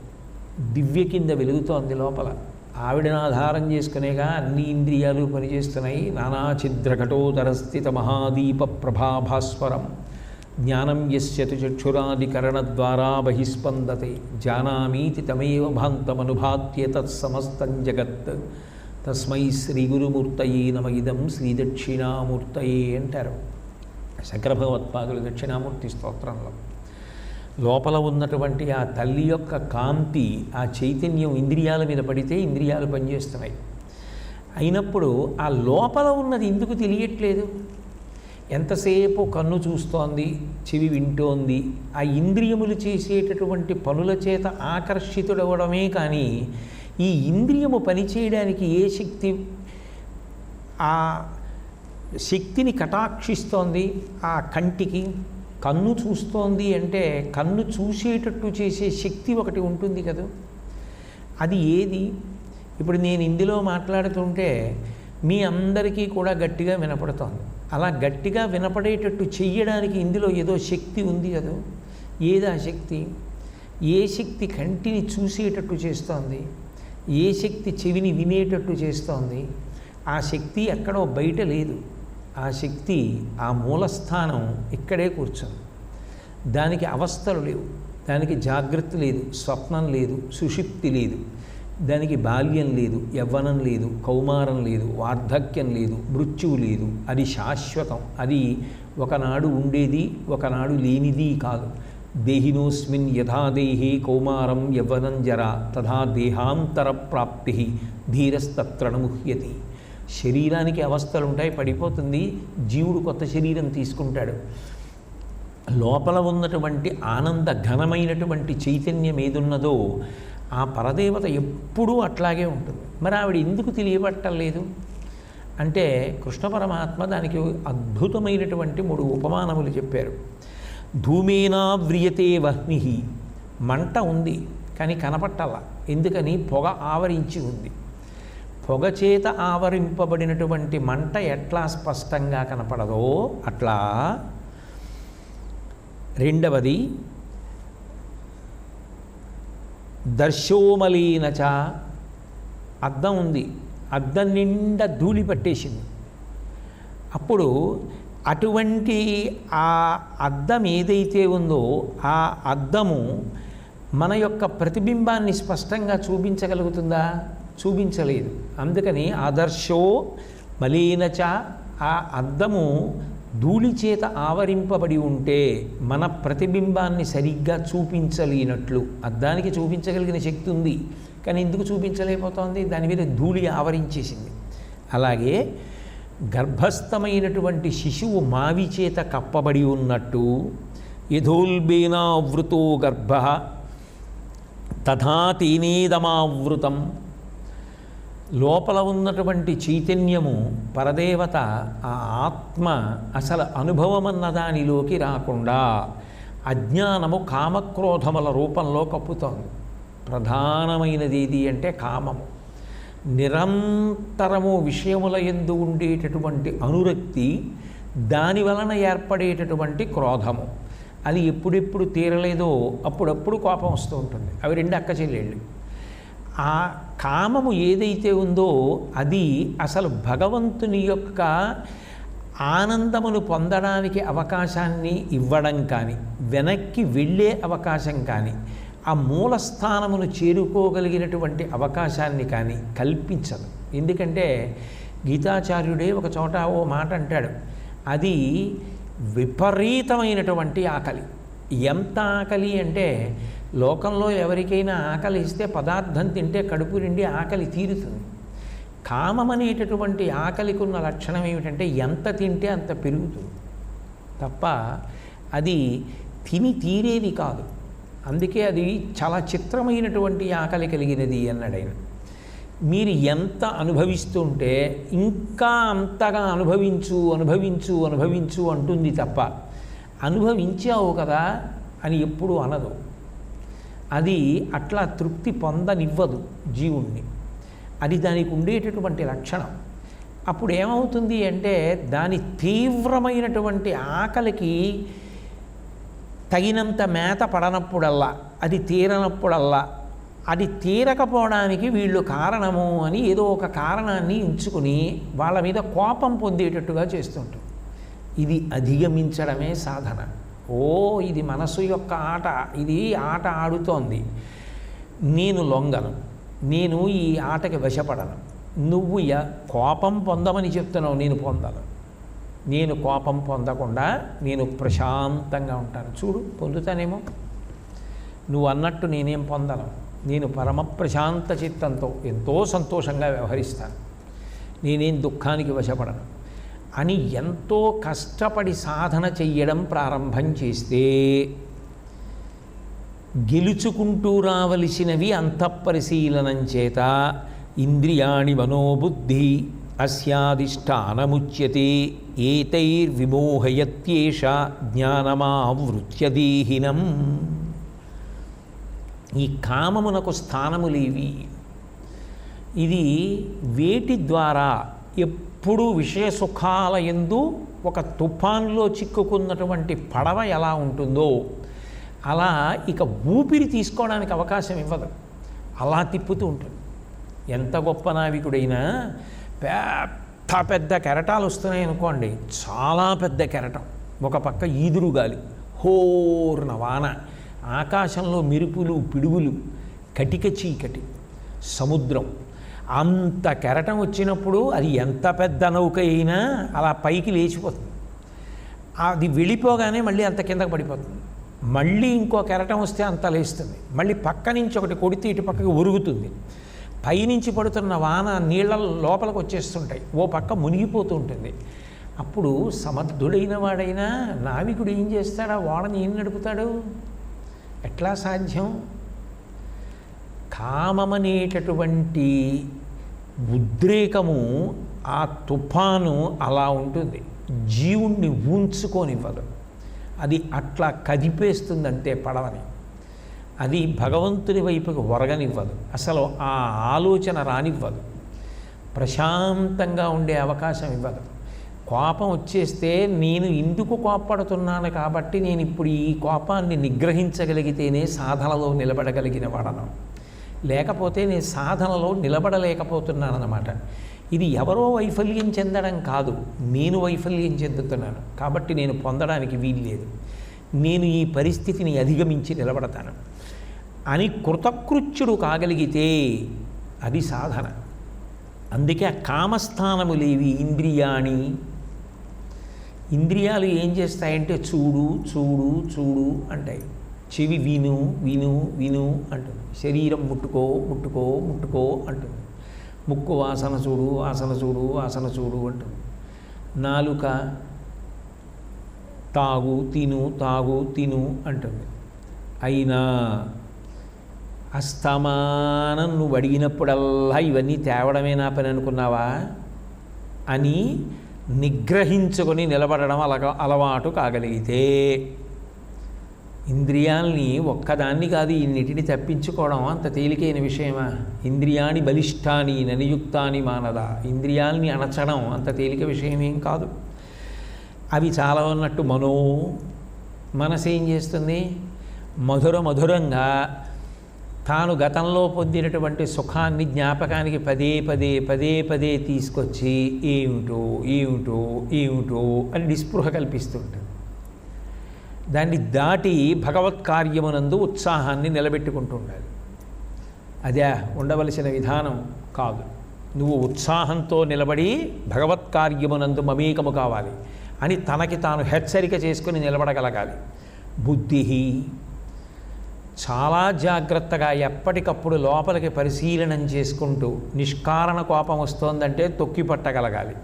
దివ్య కింద వెలుగుతోంది లోపల. ఆవిడను ఆధారం చేసుకునేగా అన్ని ఇంద్రియాలు పనిచేస్తున్నాయి. నానాఛిద్రఘటోదరస్థిత మహాదీప ప్రభాభాస్వరం జ్ఞానం యస్యతు చక్షురాదికరణద్వారా బహిస్పందతే జానామీతి తమేవ భాంతమనుభాత్య తత్సమస్తం జగత్ తస్మై శ్రీ గురుమూర్తయే నమ ఇదం శ్రీ దక్షిణామూర్తయే అంటారు శంకర భగవత్పాదులు దక్షిణామూర్తి స్తోత్రంలో. లోపల ఉన్నటువంటి ఆ తల్లి యొక్క కాంతి, ఆ చైతన్యం ఇంద్రియాల మీద పడితే ఇంద్రియాలు పనిచేస్తున్నాయి. అయినప్పుడు ఆ లోపల ఉన్నది ఎందుకు తెలియట్లేదు? ఎంతసేపు కన్ను చూస్తోంది, చెవి వింటోంది, ఆ ఇంద్రియములు చేసేటటువంటి పనుల చేత ఆకర్షితుడవడమే కానీ ఈ ఇంద్రియము పనిచేయడానికి ఏ శక్తి ఆ శక్తిని కటాక్షిస్తోంది? ఆ కంటికి కన్ను చూస్తోంది అంటే కన్ను చూసేటట్టు చేసే శక్తి ఒకటి ఉంటుంది కదా, అది ఏది? ఇప్పుడు నేను ఇందులో మాట్లాడుతుంటే మీ అందరికీ కూడా గట్టిగా వినపడుతోంది. అలా గట్టిగా వినపడేటట్టు చెయ్యడానికి ఇందులో ఏదో శక్తి ఉంది కదా. ఏది ఆ శక్తి? ఏ శక్తి కంటిని చూసేటట్టు చేస్తోంది? ఏ శక్తి చెవిని వినేటట్టు చేస్తోంది? ఆ శక్తి ఎక్కడో బయట లేదు. ఆ శక్తి, ఆ మూలస్థానం ఇక్కడే కూర్చొని. దానికి అవస్థలు లేవు, దానికి జాగృతి లేదు, స్వప్నం లేదు, సుషుప్తి లేదు, దానికి బాల్యం లేదు, యవ్వనం లేదు, కౌమారం లేదు, వార్ధక్యం లేదు, మృత్యువు లేదు. అది శాశ్వతం. అది ఒకనాడు ఉండేది, ఒకనాడు లేనిది కాదు. దేహినోస్మిన్ యథా దేహే కౌమారం యవ్వనం జరా తథా దేహాంతర ప్రాప్తి ధీరస్తత్ర ముహ్యతి. శరీరానికి అవస్థలు ఉంటాయి, పడిపోతుంది, జీవుడు కొత్త శరీరం తీసుకుంటాడు. లోపల ఉన్నటువంటి ఆనంద ఘనమైనటువంటి చైతన్యం ఏదున్నదో ఆ పరదేవత ఎప్పుడూ అట్లాగే ఉంటుంది. మరి ఆవిడ ఎందుకు తెలియబట్టలేదు అంటే కృష్ణ పరమాత్మ దానికి అద్భుతమైనటువంటి 3 ఉపమానములు చెప్పారు. ధూమేనా వ్రియతే వహ్ని, మంట ఉంది కానీ కనపట్టాల. ఎందుకని? పొగ ఆవరించి ఉంది. పొగ చేత ఆవరింపబడినటువంటి మంట ఎట్లా స్పష్టంగా కనపడదో అట్లా. రెండవది దర్శోమలీనచ, అద్దం ఉంది, అద్దం నిండా ధూళి పట్టేసింది. అప్పుడు అటువంటి ఆ అద్దం ఏదైతే ఉందో ఆ అద్దము మన యొక్క ప్రతిబింబాన్ని స్పష్టంగా చూపించగలుగుతుందా? చూపించలేదు. అందుకని ఆదర్శో మలీనచ, ఆ అద్దము ధూళి చేత ఆవరింపబడి ఉంటే మన ప్రతిబింబాన్ని సరిగ్గా చూపించలేనట్లు. అద్దానికి చూపించగలిగిన శక్తి ఉంది కానీ ఎందుకు చూపించలేకపోతుంది? దాని మీద ధూళి ఆవరించేసింది. అలాగే గర్భస్థమైనటువంటి శిశువు మావి చేత కప్పబడి ఉన్నట్టు యథోల్బేనావృతో గర్భ తథా తేనేదమావృతం. లోపల ఉన్నటువంటి చైతన్యము పరదేవత, ఆ ఆత్మ అసలు అనుభవం అన్న దానిలోకి రాకుండా అజ్ఞానము కామక్రోధముల రూపంలో కప్పుతోంది. ప్రధానమైనది ఏది అంటే కామము. నిరంతరము విషయముల యందు ఉండేటటువంటి అనురక్తి, దాని వలన ఏర్పడేటటువంటి క్రోధము. అది ఎప్పుడెప్పుడు తీరలేదో అప్పుడప్పుడు కోపం వస్తూ ఉంటుంది. అవి 2 అక్క చెల్లెళ్ళు. ఆ కామము ఏదైతే ఉందో అది అసలు భగవంతుని యొక్క ఆనందమును పొందడానికి అవకాశాన్ని ఇవ్వడం కానీ, వెనక్కి వెళ్ళే అవకాశం కానీ, ఆ మూలస్థానమును చేరుకోగలిగినటువంటి అవకాశాన్ని కానీ కల్పించదు. ఎందుకంటే గీతాచార్యుడే ఒక చోట ఓ మాట అంటాడు, అది విపరీతమైనటువంటి ఆకలి. ఎంత ఆకలి అంటే లోకంలో ఎవరికైనా ఆకలి ఇస్తే పదార్థం తింటే కడుపు నిండి ఆకలి తీరుతుంది. కామం అనేటటువంటి ఆకలికి ఉన్న లక్షణం ఏమిటంటే ఎంత తింటే అంత పెరుగుతుంది తప్ప అది తిని తీరేది కాదు. అందుకే అది చాలా చిత్రమైనటువంటి ఆకలి కలిగినది అన్నాడు ఆయన. మీరు ఎంత అనుభవిస్తుంటే ఇంకా అంతగా అనుభవించు అనుభవించు అనుభవించు అంటుంది తప్ప అనుభవించావు కదా అని ఎప్పుడూ అనదు. అది అట్లా తృప్తి పొందనివ్వదు జీవుణ్ణి. అది దానికి ఉండేటటువంటి లక్షణం. అప్పుడు ఏమవుతుంది అంటే దాని తీవ్రమైనటువంటి ఆకలికి తగినంత మేత పడనప్పుడల్లా, అది తీరనప్పుడల్లా, అది తీరకపోవడానికి వీళ్ళు కారణము అని ఏదో ఒక కారణాన్ని ఎంచుకుని వాళ్ళ మీద కోపం పొందేటట్టుగా చేస్తుంటారు. ఇది అధిగమించడమే సాధన. ఇది మనసు యొక్క ఆట, ఇది ఆట ఆడుతోంది, నేను లొంగను, నేను ఈ ఆటకి వశపడను. నువ్వు కోపం పొందమని చెప్తున్నావు, నేను పొందను. నేను కోపం పొందకుండా నేను ప్రశాంతంగా ఉంటాను. చూడు, పొందుతానేమో. నువ్వు అన్నట్టు నేనేం పొందను. నేను పరమ ప్రశాంత చిత్తంతో ఎంతో సంతోషంగా వ్యవహరిస్తాను. నేనేం దుఃఖానికి వశపడను అని ఎంతో కష్టపడి సాధన చెయ్యడం ప్రారంభం చేస్తే గెలుచుకుంటూ రావలసినవి అంతఃపరిశీలనం చేత ఇంద్రియాణి మనోబుద్ధి అస్యాధిష్టానముచ్యతే ఏతైర్విమోహయత్యేష జ్ఞానమావృత్యదీహినం. ఈ కామమునకు స్థానములేవి. ఇది వేటి ద్వారా ఎప్పుడూ విషయ సుఖాల యందు ఒక తుఫాన్లో చిక్కుకున్నటువంటి పడవ ఎలా ఉంటుందో అలా ఇక ఊపిరి తీసుకోవడానికి అవకాశం ఇవ్వదు. అలా తిప్పుతూ ఉంటుంది. ఎంత గొప్ప నావికుడైనా పెద్ద పెద్ద కెరటాలు వస్తున్నాయి అనుకోండి, చాలా పెద్ద కెరటం, ఒక పక్క ఈదురుగాలి, హోర్న వాన, ఆకాశంలో మెరుపులు పిడుగులు, కటిక చీకటి, సముద్రం, అంత కెరటం వచ్చినప్పుడు అది ఎంత పెద్ద నౌక అయినా అలా పైకి లేచిపోతుంది. అది వెళ్ళిపోగానే మళ్ళీ అంత కిందకు పడిపోతుంది. మళ్ళీ ఇంకో కెరటం వస్తే అంత లేస్తుంది. మళ్ళీ పక్క నుంచి ఒకటి కొడితే ఇటు పక్కకి ఉరుగుతుంది. పైనుంచి పడుతున్న వాన నీళ్ళ లోపలికి వచ్చేస్తుంటాయి, ఓ పక్క మునిగిపోతూ ఉంటుంది. అప్పుడు సమర్థుడైన వాడైనా నావికుడు ఏం చేస్తాడు? ఆ ఓడని ఏం నడుపుతాడు? ఎట్లా సాధ్యం? కామమనేటటువంటి ఉద్రేకము, ఆ తుఫాను అలా ఉంటుంది, జీవుణ్ణి ఊంచుకోనివ్వదు. అది అట్లా కదిపేస్తుందంటే పడవని. అది భగవంతుని వైపుకి ఒరగనివ్వదు, అసలు ఆ ఆలోచన రానివ్వదు, ప్రశాంతంగా ఉండే అవకాశం ఇవ్వదు. కోపం వచ్చేస్తే నేను ఎందుకు కోపపడుతున్నాను కాబట్టి నేను ఇప్పుడు ఈ కోపాన్ని నిగ్రహించగలిగితేనే సాధనలో నిలబడగలిగిన వాడను, లేకపోతే నేను సాధనలో నిలబడలేకపోతున్నానన్నమాట. ఇది ఎవరో వైఫల్యం చెందడం కాదు, నేను వైఫల్యం చెందుతున్నాను కాబట్టి నేను పొందడానికి వీల్లేదు, నేను ఈ పరిస్థితిని అధిగమించి నిలబడతాను అని కృతకృత్యుడు కాగలిగితే అది సాధన. అందుకే ఆ కామస్థానములేవి ఇంద్రియాణి. ఇంద్రియాలు ఏం చేస్తాయంటే చూడు చూడు చూడు అంటాయి. చెవి విను విను విను అంటుంది. శరీరం ముట్టుకో ముట్టుకో ముట్టుకో అంటుంది. ముక్కు వాసన చూడు వాసన చూడు వాసన చూడు అంటుంది. నాలుక తాగు తిను తాగు తిను అంటుంది. అయినా అస్తమానం నువ్వు అడిగినప్పుడల్లా ఇవన్నీ తేవడమే నా పని అనుకున్నావా అని నిగ్రహించుకొని నిలబడడం అలవాటు కాగలిగితే, ఇంద్రియాల్ని ఒక్కదాన్ని కాదు ఇన్నిటిని తప్పించుకోవడం అంత తేలికైన విషయమా? ఇంద్రియాణి బలిష్టాని ననియుక్తాని మానద. ఇంద్రియాల్ని అణచడం అంత తేలిక విషయమేం కాదు. అవి చాలా ఉన్నట్టు మనసు ఏం చేస్తుంది? మధురంగా తాను గతంలో పొందినటువంటి సుఖాన్ని జ్ఞాపకానికి పదే పదే పదే పదే తీసుకొచ్చి ఏమిటో ఏమిటో ఏమిటో అని నిస్పృహ కల్పిస్తుంటుంది. దాన్ని దాటి భగవత్ కార్యమునందు ఉత్సాహాన్ని నిలబెట్టుకుంటూ ఉండాలి. అదే ఉండవలసిన విధానం కాదు. నువ్వు ఉత్సాహంతో నిలబడి భగవత్ కార్యమునందు మమేకము కావాలి అని తనకి తాను హెచ్చరిక చేసుకుని నిలబడగలగాలి. బుద్ధి చాలా జాగ్రత్తగా ఎప్పటికప్పుడు లోపలికి పరిశీలనం చేసుకుంటూ నిష్కారణ కోపం వస్తోందంటే తొక్కి పట్టగలగాలి,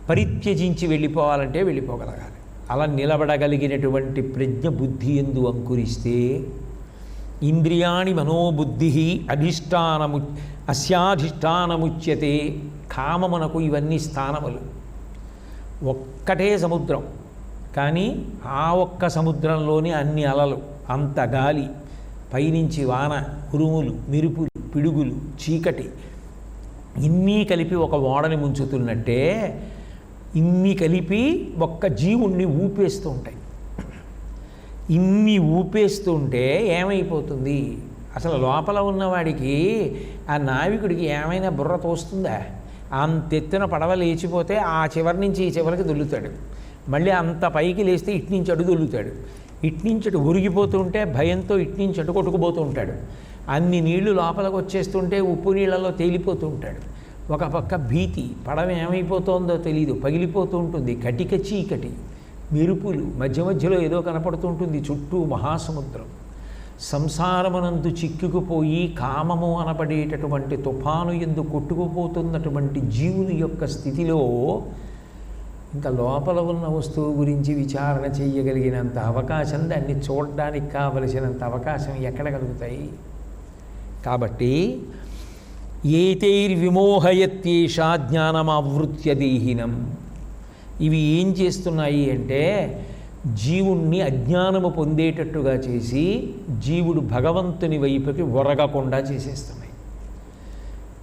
పరిత్యజించి వెళ్ళిపోవాలంటే వెళ్ళిపోగలగాలి. అలా నిలబడగలిగినటువంటి ప్రజ్ఞ బుద్ధి యందు అంకురిస్తే ఇంద్రియాణి మనోబుద్ధి అస్యాధిష్టానముచ్యతే. కామమునకు ఇవన్నీ స్థానములు. ఒక్కటే సముద్రం, కానీ ఆ ఒక్క సముద్రంలోని అన్ని అలలు, అంత గాలి, పైనుంచి వాన, ఉరుములు, మెరుపులు, పిడుగులు, చీకటి, ఇన్నీ కలిపి ఒక ఓడని ముంచుతున్నట్టే ఇన్ని కలిపి ఒక్క జీవుణ్ణి ఊపేస్తూ ఉంటాయి. ఇన్ని ఊపేస్తూ ఉంటే ఏమైపోతుంది? అసలు లోపల ఉన్నవాడికి, ఆ నావికుడికి ఏమైనా బుర్ర తోస్తుందా? అంతెత్తున పడవ లేచిపోతే ఆ చివరి నుంచి ఈ చివరికి దొల్లుతాడు. మళ్ళీ అంత పైకి లేస్తే ఇట్నుంచి అటు దొల్లుతాడు. ఇట్నుంచి అటు ఉరిగిపోతుంటే భయంతో ఇట్నుంచి అటు కొట్టుకుపోతూ ఉంటాడు. అన్ని నీళ్లు లోపలికి వచ్చేస్తుంటే ఉప్పు నీళ్ళలో తేలిపోతూ ఉంటాడు. ఒక పక్క భీతి, పడవ ఏమైపోతుందో తెలియదు, పగిలిపోతూ ఉంటుంది. కటిక చీకటి, మెరుపులు, మధ్య మధ్యలో ఏదో కనపడుతూ ఉంటుంది. చుట్టూ మహాసముద్రం. సంసారమునందు చిక్కుకుపోయి కామము అనబడేటటువంటి తుఫాను యందు కొట్టుకుపోతున్నటువంటి జీవుని యొక్క స్థితిలో ఇంకా లోపల ఉన్న వస్తువు గురించి విచారణ చేయగలిగినంత అవకాశం, దాన్ని చూడడానికి కావలసినంత అవకాశం ఎక్కడ కలుగుతాయి? కాబట్టి ఏతైర్విమోహయత్యేషా జ్ఞానమావృత్య దేహినం. ఇవి ఏం చేస్తున్నాయి అంటే జీవుణ్ణి అజ్ఞానము పొందేటట్టుగా చేసి జీవుడు భగవంతుని వైపుకి ఒరగకుండా చేసేస్తున్నాయి.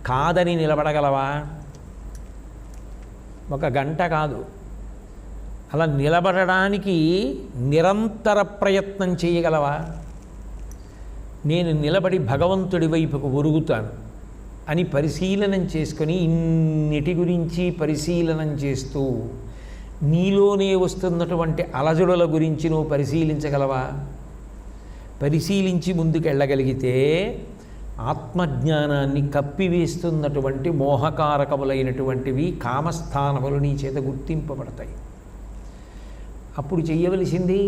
కాదని నిలబడగలవా? ఒక గంట కాదు, అలా నిలబడడానికి నిరంతర ప్రయత్నం చేయగలవా? నేను నిలబడి భగవంతుడి వైపుకు ఒరుగుతాను అని పరిశీలనం చేసుకొని ఇన్నిటి గురించి పరిశీలనం చేస్తూ నీలోనే వస్తున్నటువంటి అలజడుల గురించి నువ్వు పరిశీలించగలవా? పరిశీలించి ముందుకెళ్ళగలిగితే ఆత్మజ్ఞానాన్ని కప్పివేస్తున్నటువంటి మోహకారకములైనటువంటివి కామస్థానములు నీ చేత గుర్తింపబడతాయి. అప్పుడు చెయ్యవలసింది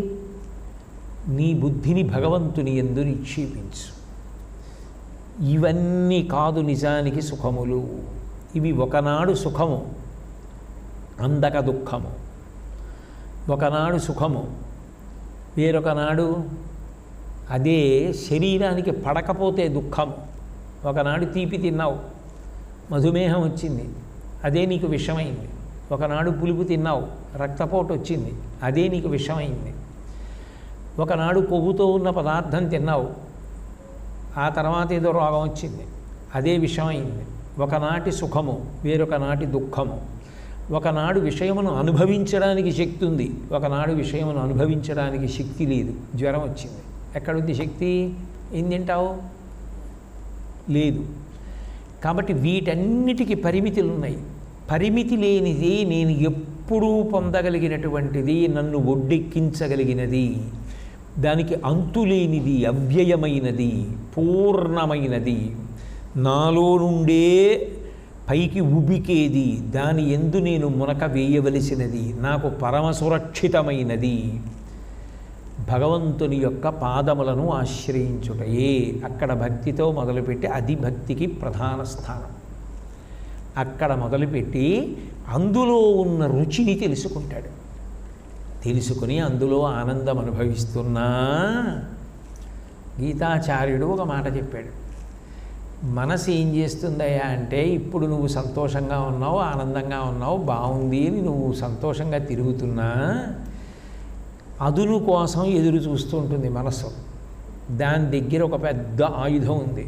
నీ బుద్ధిని భగవంతుని యందు నిక్షేపించు. ఇవన్నీ కాదు నిజానికి సుఖములు. ఇవి ఒకనాడు సుఖము, అందక దుఃఖము. ఒకనాడు సుఖము, వేరొకనాడు అదే శరీరానికి పడకపోతే దుఃఖము. ఒకనాడు తీపి తిన్నావు, మధుమేహం వచ్చింది, అదే నీకు విషమైంది. ఒకనాడు పులుపు తిన్నావు, రక్తపోటు వచ్చింది, అదే నీకు విషమైంది. ఒకనాడు కొవ్వుతో ఉన్న పదార్థం తిన్నావు, ఆ తర్వాత ఏదో రోగం వచ్చింది, అదే విషమైంది. ఒకనాటి సుఖము, వేరొకనాటి దుఃఖము. ఒకనాడు విషయమును అనుభవించడానికి శక్తి ఉంది, ఒకనాడు విషయమును అనుభవించడానికి శక్తి లేదు. జ్వరం వచ్చింది, ఎక్కడుంది శక్తి? ఏం తింటావు? లేదు. కాబట్టి వీటన్నిటికీ పరిమితులు ఉన్నాయి. పరిమితి లేనిది నేను ఎప్పుడూ పొందగలిగినటువంటిది, నన్ను ఒడ్డెక్కించగలిగినది, దానికి అంతులేనిది, అవ్యయమైనది, పూర్ణమైనది, నాలో నుండే పైకి ఉబికేది, దాని యందు నేను మునక వేయవలసినది, నాకు పరమ సురక్షితమైనది భగవంతుని యొక్క పాదములను ఆశ్రయించుటయే. అక్కడ భక్తితో మొదలుపెట్టి అది భక్తికి ప్రధాన స్థానం. అక్కడ మొదలుపెట్టి అందులో ఉన్న రుచిని తెలుసుకుంటాడు. తెలుసుకుని అందులో ఆనందం అనుభవిస్తున్నా గీతాచార్యుడు ఒక మాట చెప్పాడు. మనసు ఏం చేస్తుందయ్యా అంటే, ఇప్పుడు నువ్వు సంతోషంగా ఉన్నావు, ఆనందంగా ఉన్నావు, బాగుంది అని నువ్వు సంతోషంగా తిరుగుతున్నా అదును కోసం ఎదురు చూస్తూ ఉంటుంది మనసు. దాని దగ్గర ఒక పెద్ద ఆయుధం ఉంది.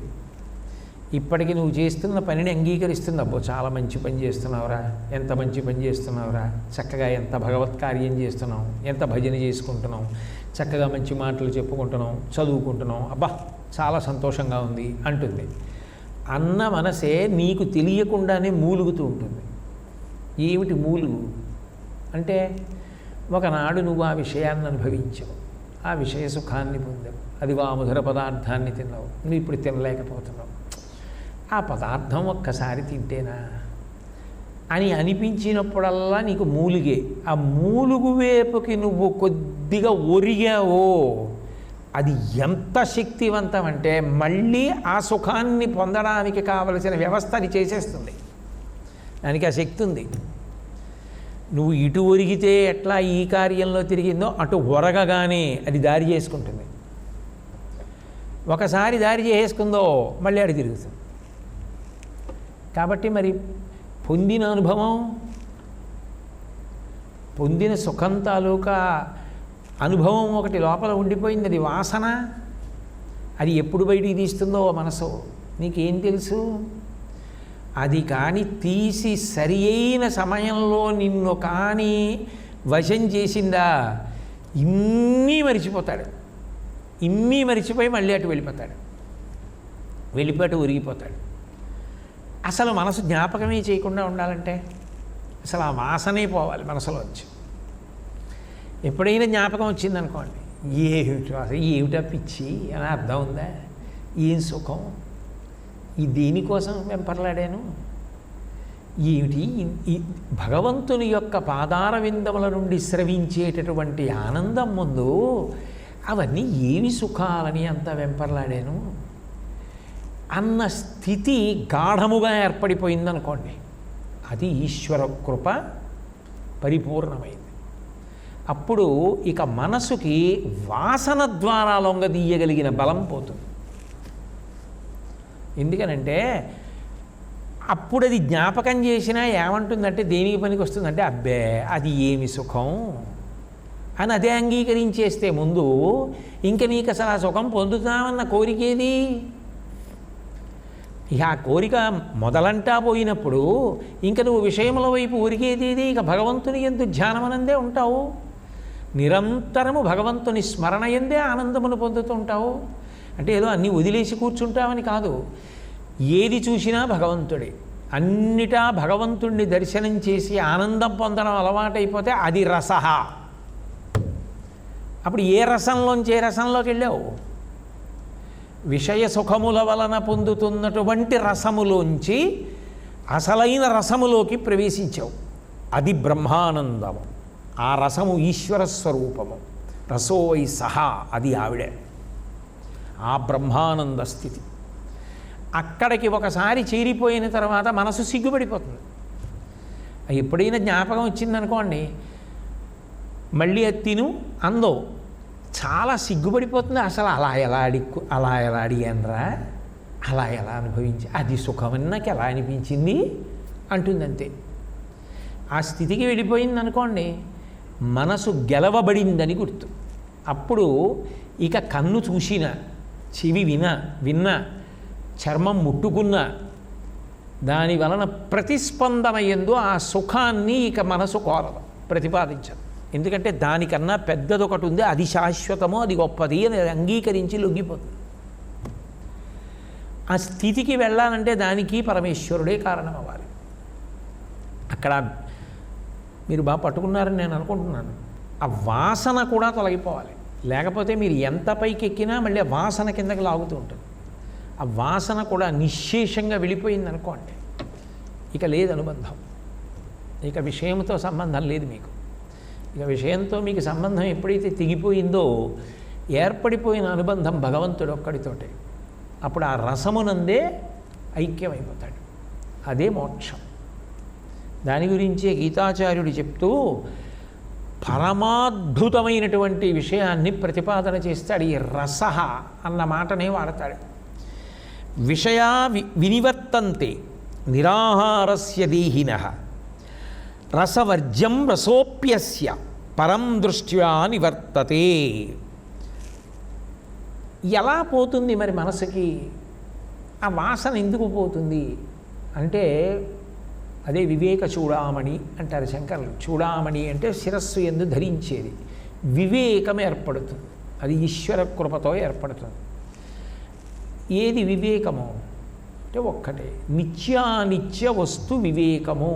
ఇప్పటికి నువ్వు చేస్తున్న పనిని అంగీకరిస్తుంది. అబ్బో చాలా మంచి పని చేస్తున్నావురా, ఎంత మంచి పని చేస్తున్నావురా, చక్కగా ఎంత భగవత్ కార్యం చేస్తున్నావు, ఎంత భజన చేసుకుంటున్నావు, చక్కగా మంచి మాటలు చెప్పుకుంటున్నావు, చదువుకుంటున్నావు, అబ్బా చాలా సంతోషంగా ఉంది అంటుంది. అన్న మనసే నీకు తెలియకుండానే మూలుగుతూ ఉంటుంది. ఏమిటి మూలుగు అంటే, ఒకనాడు నువ్వు ఆ విషయాన్ని అనుభవించావు, ఆ విషయ సుఖాన్ని పొందావు, అదిగో ఆ మధుర పదార్థాన్ని తిన్నావు, నువ్వు ఇప్పుడు తినలేకపోతున్నావు. ఆ పదార్థం ఒక్కసారి తింటేనా అని అనిపించినప్పుడల్లా నీకు మూలిగే. ఆ మూలుగు వైపుకి నువ్వు కొద్దిగా ఒరిగావో అది ఎంత శక్తివంతం అంటే మళ్ళీ ఆ సుఖాన్ని పొందడానికి కావలసిన వ్యవస్థ అది చేసేస్తుంది. దానికి ఆ శక్తి ఉంది. నువ్వు ఇటు ఒరిగితే ఎట్లా ఈ కార్యంలో తిరిగిందో అటు ఒరగగానే అది దారి చేసుకుంటుంది. ఒకసారి దారి చేసుకుందో మళ్ళీ అడి తిరుగుతుంది. కాబట్టి మరి పొందిన అనుభవం, పొందిన సుఖం తాలూకా అనుభవం ఒకటి లోపల ఉండిపోయింది. అది వాసన. అది ఎప్పుడు బయటికి తీస్తుందో మనసు నీకేం తెలుసు? అది కానీ తీసి సరి అయిన సమయంలో నిన్ను కానీ వశం చేసిందా ఇన్నీ మరిచిపోతాడు. ఇన్నీ మరిచిపోయి మళ్ళీ అటు వెళ్ళిపోతాడు. వెళ్ళిపోయి ఉరిగిపోతాడు. అసలు మనసు జ్ఞాపకమే చేయకుండా ఉండాలంటే అసలు ఆ వాసనే పోవాలి మనసులోంచి. ఎప్పుడైనా జ్ఞాపకం వచ్చిందనుకోండి, ఏమిటా పిచ్చి అని అర్థం ఉందా? ఏం సుఖం, ఈ దేనికోసం వెంపర్లాడాను, ఏమిటి ఈ భగవంతుని యొక్క పాదార విందముల నుండి స్రవించేటటువంటి ఆనందం ముందు అవన్నీ ఏవి సుఖాలని అంత వెంపర్లాడాను అన్న స్థితి గాఢముగా ఏర్పడిపోయిందనుకోండి, అది ఈశ్వర కృప పరిపూర్ణమైంది. అప్పుడు ఇక మనసుకి వాసన ద్వారా లొంగదీయగలిగిన బలం పోతుంది. ఎందుకనంటే అప్పుడు అది జ్ఞాపకం చేసినా ఏమంటుందంటే దేనికి పనికి వస్తుందంటే అబ్బే అది ఏమి సుఖం అని అదే అంగీకరించేస్తే ముందు ఇంక నీకు అసలు ఆ సుఖం పొందుతామన్న కోరికేది? ఇక ఆ కోరిక మొదలంటా పోయినప్పుడు ఇంక నువ్వు విషయముల వైపు ఊరికేది? ఇక భగవంతుని యందు ధ్యానమనందే ఉంటావు. నిరంతరము భగవంతుని స్మరణ ఎందే ఆనందమును పొందుతుంటావు. అంటే ఏదో అన్నీ వదిలేసి కూర్చుంటామని కాదు. ఏది చూసినా భగవంతుడే. అన్నిటా భగవంతుణ్ణి దర్శనం చేసి ఆనందం పొందడం అలవాటైపోతే అది రసహ. అప్పుడు ఏ రసంలోంచి ఏ రసంలోకి వెళ్ళావు? విషయ సుఖముల వలన పొందుతున్నటువంటి రసములోంచి అసలైన రసములోకి ప్రవేశించావు. అది బ్రహ్మానందము. ఆ రసము ఈశ్వర స్వరూపము. రసోవై సహా, అది ఆవిడే. ఆ బ్రహ్మానంద స్థితి. అక్కడికి ఒకసారి చేరిపోయిన తర్వాత మనసు సిగ్గుపడిపోతుంది. ఎప్పుడైనా జ్ఞాపకం వచ్చిందనుకోండి, మళ్ళీ అది తిను అందో చాలా సిగ్గుపడిపోతుంది. అసలు అలా ఎలా అడిగానరా, అలా ఎలా అనుభవించి, అది సుఖమని నాకు ఎలా అనిపించింది అంటుందంతే. ఆ స్థితికి వెళ్ళిపోయింది అనుకోండి, మనసు గెలవబడిందని గుర్తు. అప్పుడు ఇక కన్ను చూసిన, చెవి విన్న, చర్మం ముట్టుకున్న దాని వలన ప్రతిస్పందన యందు ఆ సుఖాన్ని ఇక మనసు కోరదు, ప్రతిపాదించదు. ఎందుకంటే దానికన్నా పెద్దది ఒకటి ఉంది, అది శాశ్వతము, అది గొప్పది అని అంగీకరించి లొంగిపోతుంది. ఆ స్థితికి వెళ్ళాలంటే దానికి పరమేశ్వరుడే కారణం అవ్వాలి. అక్కడ మీరు బాగా పట్టుకున్నారని నేను అనుకుంటున్నాను. ఆ వాసన కూడా తొలగిపోవాలి. లేకపోతే మీరు ఎంత పైకి ఎక్కినా మళ్ళీ ఆ వాసన కిందకి లాగుతూ ఉంటుంది. ఆ వాసన కూడా నిశ్శేషంగా వెళ్ళిపోయింది అనుకోండి, ఇక లేదు అనుబంధం. ఇక విషయంతో సంబంధం లేదు మీకు. ఇక విషయంతో మీకు సంబంధం ఎప్పుడైతే తెగిపోయిందో ఏర్పడిపోయిన అనుబంధం భగవంతుడు ఒక్కడితోటే. అప్పుడు ఆ రసమునందే ఐక్యమైపోతాడు. అదే మోక్షం. దాని గురించే గీతాచార్యుడు చెప్తూ పరమాద్భుతమైనటువంటి విషయాన్ని ప్రతిపాదన చేస్తాడు. ఈ రసహ అన్న మాటనే వాడతాడు. విషయా వినివర్తంతే నిరాహారస్య దేహినః రసవర్జ్యం రసోప్యస్య పరం దృష్ట్యా నివర్తతే. ఎలా పోతుంది మరి మనసుకి ఆ వాసన? ఎందుకు పోతుంది అంటే అదే వివేక చూడామణి అంటారు శంకరులు. చూడామణి అంటే శిరస్సు యందు ధరించేది. వివేకం ఏర్పడుతుంది, అది ఈశ్వర కృపతో ఏర్పడుతుంది. ఏది వివేకము అంటే ఒక్కటే, నిత్యానిత్య వస్తు వివేకము.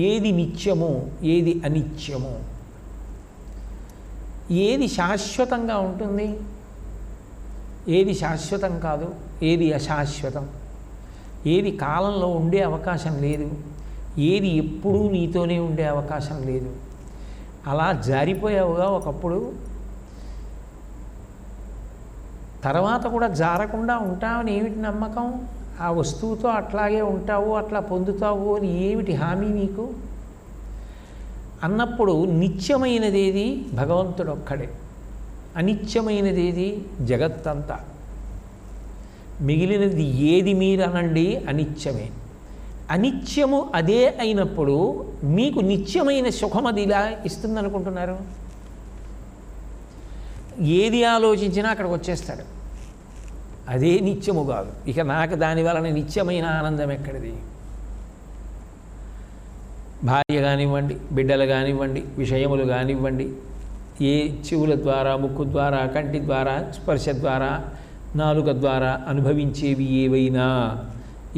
ఏది నిత్యము, ఏది అనిత్యము, ఏది శాశ్వతంగా ఉంటుంది, ఏది శాశ్వతం కాదు, ఏది అశాశ్వతం, ఏది కాలంలో ఉండే అవకాశం లేదు, ఏది ఎప్పుడూ నీతోనే ఉండే అవకాశం లేదు. అలా జారిపోయావుగా ఒకప్పుడు. తర్వాత కూడా జారకుండా ఉంటావని ఏమిటి నమ్మకం? ఆ వస్తువుతో అట్లాగే ఉంటావు, అట్లా పొందుతావు అని ఏమిటి హామీ నీకు? అన్నప్పుడు నిత్యమైనదేది భగవంతుడు ఒక్కడే, అనిత్యమైనదేది జగత్తంతా. మిగిలినది ఏది మీరనండి అనిత్యమే. అనిత్యము అదే అయినప్పుడు మీకు నిత్యమైన సుఖం అది ఇలా ఇస్తుందనుకుంటున్నారు? ఏది ఆలోచించినా అక్కడికి వచ్చేస్తాడు. అదే నిత్యము కాదు. ఇక నాకు దాని వలన నిత్యమైన ఆనందం ఎక్కడిది? భార్య కానివ్వండి, బిడ్డలు కానివ్వండి, విషయములు కానివ్వండి, ఏ చెవుల ద్వారా, ముక్కు ద్వారా, కంటి ద్వారా, స్పర్శ ద్వారా, నాలుక ద్వారా అనుభవించేవి ఏవైనా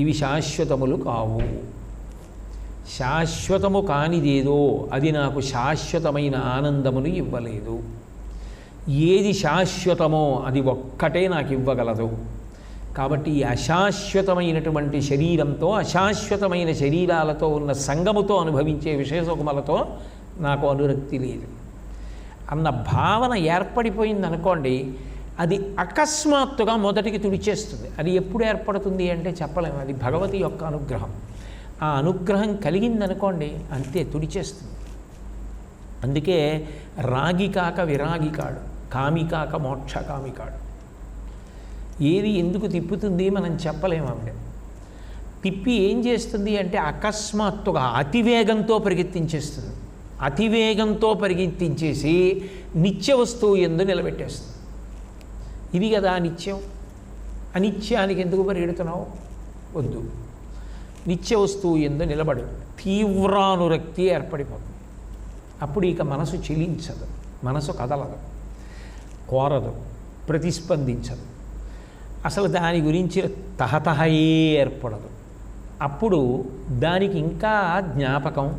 ఇవి శాశ్వతములు కావు. శాశ్వతము కానిదేదో అది నాకు శాశ్వతమైన ఆనందమును ఇవ్వలేదు. ఏది శాశ్వతమో అది ఒక్కటే నాకు ఇవ్వగలదు. కాబట్టి ఈ అశాశ్వతమైనటువంటి శరీరంతో, అశాశ్వతమైన శరీరాలతో ఉన్న సంగముతో అనుభవించే విషయసుఖములతో నాకు అనురక్తి లేదు అన్న భావన ఏర్పడిపోయిందనుకోండి, అది అకస్మాత్తుగా మొదటికి తుడిచేస్తుంది. అది ఎప్పుడు ఏర్పడుతుంది అంటే చెప్పలేము. అది భగవతి యొక్క అనుగ్రహం. ఆ అనుగ్రహం కలిగిందనుకోండి అంతే, తుడిచేస్తుంది. అందుకే రాగి కాక విరాగి కాడు, కామి కాక మోక్షకామి కాడు. ఏది ఎందుకు తిప్పుతుంది మనం చెప్పలేము. ఆవిడ తిప్పి ఏం చేస్తుంది అంటే అకస్మాత్తుగా అతివేగంతో పరిగెత్తించేస్తుంది. అతివేగంతో పరిగెత్తించేసి నిత్య వస్తువు ఎందు నిలబెట్టేస్తుంది. ఇది కదా నిత్యం. అనిత్యానికి ఎందుకు పరిగెడుతున్నావు? వద్దు. నిత్య వస్తువు ఎందు నిలబడు. తీవ్రానురక్తి ఏర్పడిపోతుంది. అప్పుడు ఇక మనసు చెలించదు, మనసు కదలదు, కోరదు, ప్రతిస్పందించదు, అసలు దాని గురించి తహతహయే ఏర్పడదు. అప్పుడు దానికి ఇంకా జ్ఞాపకం,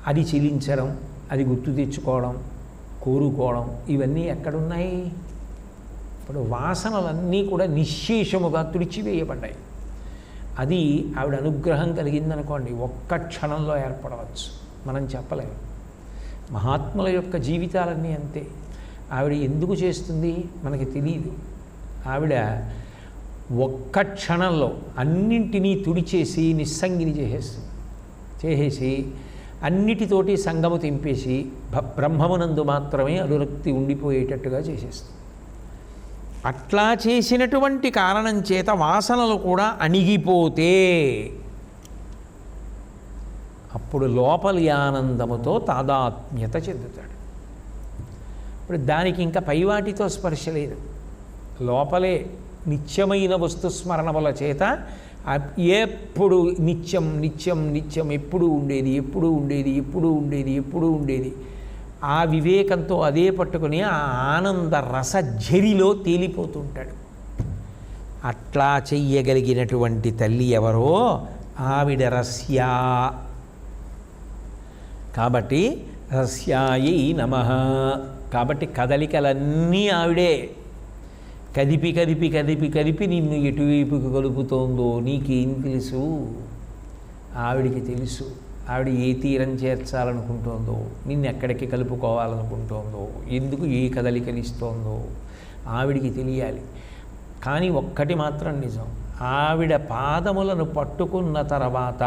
అది చెలించడం, అది గుర్తు తెచ్చుకోవడం, కోరుకోవడం ఇవన్నీ ఎక్కడున్నాయి? ఇప్పుడు వాసనలన్నీ కూడా నిశ్శేషముగా తుడిచివేయబడ్డాయి. అది ఆవిడ అనుగ్రహం కలిగిందనుకోండి ఒక్క క్షణంలో ఏర్పడవచ్చు. మనం చెప్పలేము. మహాత్ముల యొక్క జీవితాలన్నీ అంతే. ఆవిడ ఎందుకు చేస్తుంది మనకి తెలియదు. ఆవిడ ఒక్క క్షణంలో అన్నింటినీ తుడిచేసి నిస్సంగిని చేసేసి అన్నిటితోటి సంగము తెంపేసి బ్రహ్మమునందు మాత్రమే అనురక్తి ఉండిపోయేటట్టుగా చేసేస్తుంది. అట్లా చేసినటువంటి కారణం చేత వాసనలు కూడా అణిగిపోతే అప్పుడు లోపలి ఆనందముతో తాదాత్మ్యత చెందుతాడు. ఇప్పుడు దానికి ఇంకా పైవాటితో స్పర్శ లేదు. లోపలే నిత్యమైన వస్తుస్మరణముల చేత ఎప్పుడు నిత్యం నిత్యం నిత్యం ఎప్పుడు ఉండేది, ఎప్పుడు ఉండేది, ఎప్పుడు ఉండేది, ఎప్పుడు ఉండేది. ఆ వివేకంతో అదే పట్టుకుని ఆ ఆనంద రసఝరిలో తేలిపోతుంటాడు. అట్లా చెయ్యగలిగినటువంటి తల్లి ఎవరో ఆవిడ రస్యా. కాబట్టి రస్యాయై నమః. కాబట్టి కదలికలన్నీ ఆవిడే. కదిపి కదిపి కదిపి కదిపి నిన్ను ఎటువైపుకు కలుపుతోందో నీకేం తెలుసు? ఆవిడికి తెలుసు. ఆవిడ ఏ తీరం చేర్చాలనుకుంటోందో, నిన్ను ఎక్కడికి కలుపుకోవాలనుకుంటోందో, ఎందుకు ఏ కదలికనిస్తోందో ఆవిడికి తెలియాలి. కానీ ఒక్కటి మాత్రం నిజం, ఆవిడ పాదములను పట్టుకున్న తర్వాత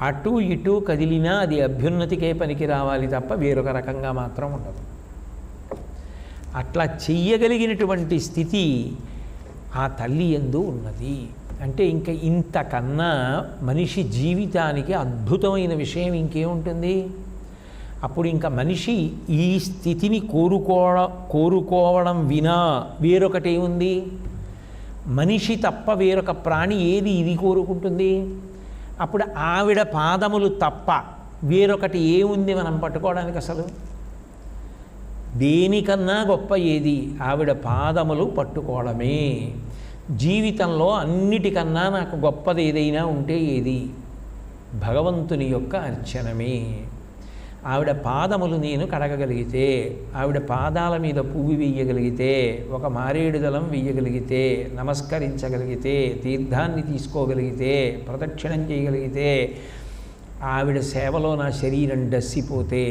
అటు ఇటు కదిలినా అది అభ్యున్నతికే పనికి రావాలి తప్ప వేరొక రకంగా మాత్రం ఉండదు. అట్లా చెయ్యగలిగినటువంటి స్థితి ఆ తల్లి యందు ఉన్నది. అంటే ఇంకా ఇంతకన్నా మనిషి జీవితానికి అద్భుతమైన విషయం ఇంకేముంటుంది? అప్పుడు ఇంకా మనిషి ఈ స్థితిని కోరుకోవడం వినా వేరొకటి ఏముంది? మనిషి తప్ప వేరొక ప్రాణి ఏది ఇది కోరుకుంటుంది? అప్పుడు ఆవిడ పాదములు తప్ప వేరొకటి ఏముంది మనం పట్టుకోవడానికి? అసలు దేనికన్నా గొప్ప ఏది? ఆవిడ పాదములు పట్టుకోవడమే. జీవితంలో అన్నిటికన్నా నాకు గొప్పది ఏదైనా ఉంటే ఏది? భగవంతుని యొక్క అర్చనమే. ఆవిడ పాదములు నేను కడగగలిగితే, ఆవిడ పాదాల మీద పువ్వు వెయ్యగలిగితే, ఒక మారేడు దళం వెయ్యగలిగితే, నమస్కరించగలిగితే, తీర్థాన్ని తీసుకోగలిగితే, ప్రదక్షిణం చేయగలిగితే, ఆవిడ సేవలో నా శరీరం డస్సిపోతే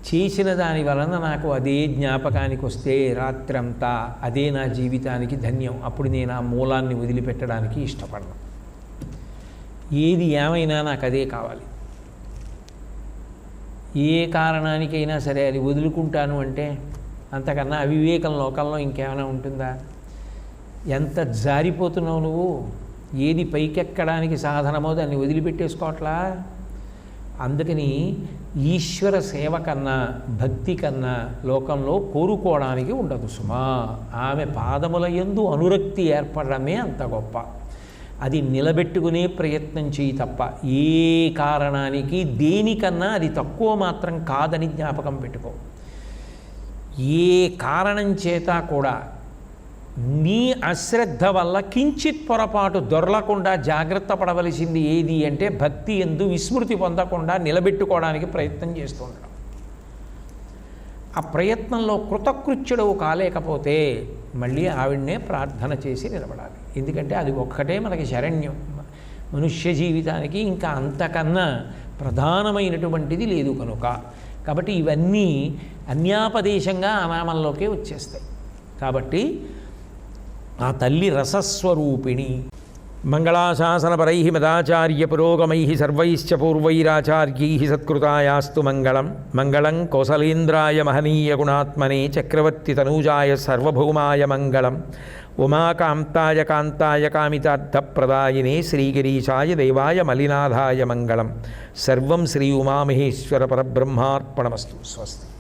చేసిన దాని వలన నాకు అదే జ్ఞాపకానికి వస్తే రాత్రంతా అదే నా జీవితానికి ధన్యం. అప్పుడు నేను ఆ మూలాన్ని వదిలిపెట్టడానికి ఇష్టపడను. ఏది ఏమైనా నాకు అదే కావాలి. ఏ కారణానికైనా సరే అది వదులుకుంటాను అంటే అంతకన్నా అవివేకం లోకంలో ఇంకేమైనా ఉంటుందా? ఎంత జారిపోతున్నావు నువ్వు. ఏది పైకెక్కడానికి సాధనమో దాన్ని వదిలిపెట్టేసుకోవట్లా. అందుకని ఈశ్వర సేవ కన్నా భక్తి కన్నా లోకంలో కోరుకోవడానికి ఉండదు సుమా. ఆమె పాదముల యందు అనురక్తి ఏర్పడమే అంత గొప్ప. అది నిలబెట్టుకునే ప్రయత్నం చేయి తప్ప ఏ కారణానికి దేనికన్నా అది తక్కువ మాత్రం కాదని జ్ఞాపకం పెట్టుకో. ఏ కారణం చేత కూడా నీ అశ్రద్ధ వల్ల కించిత్ పొరపాటు దొరలకుండా జాగ్రత్త పడవలసింది ఏది అంటే భక్తి యందు విస్మృతి పొందకుండా నిలబెట్టుకోవడానికి ప్రయత్నం చేస్తుండడం. ఆ ప్రయత్నంలో కృతకృత్యుడవు కాలేకపోతే మళ్ళీ ఆవిడనే ప్రార్థన చేసి నిలబడాలి. ఎందుకంటే అది ఒక్కటే మనకి శరణ్యం. మనుష్య జీవితానికి ఇంకా అంతకన్నా ప్రధానమైనటువంటిది లేదు కనుక. కాబట్టి ఇవన్నీ అన్యాపదేశంగా ఆ నామంలోకే వచ్చేస్తాయి. కాబట్టి ఆ తల్లి రసస్వరూపిణి. మంగళాశాసనపరై మదాచార్య పురోగమై సర్వైశ్చ పూర్వైరాచార్యై సత్కృతాయాస్తు మంగళం. మంగళం కౌసలేంద్రాయ మహనీయ గుణాత్మనే చక్రవర్తి తనూజాయ సార్వభౌమాయ మంగళం. ఉమాకాంతాయ కాంతాయ కామితార్థప్రదాయినే శ్రీగిరీశాయ దేవాయ మలినాథాయ మంగళం. సర్వం శ్రీ ఉమామహేశ్వర పరబ్రహ్మార్పణమస్తు. స్వస్తి.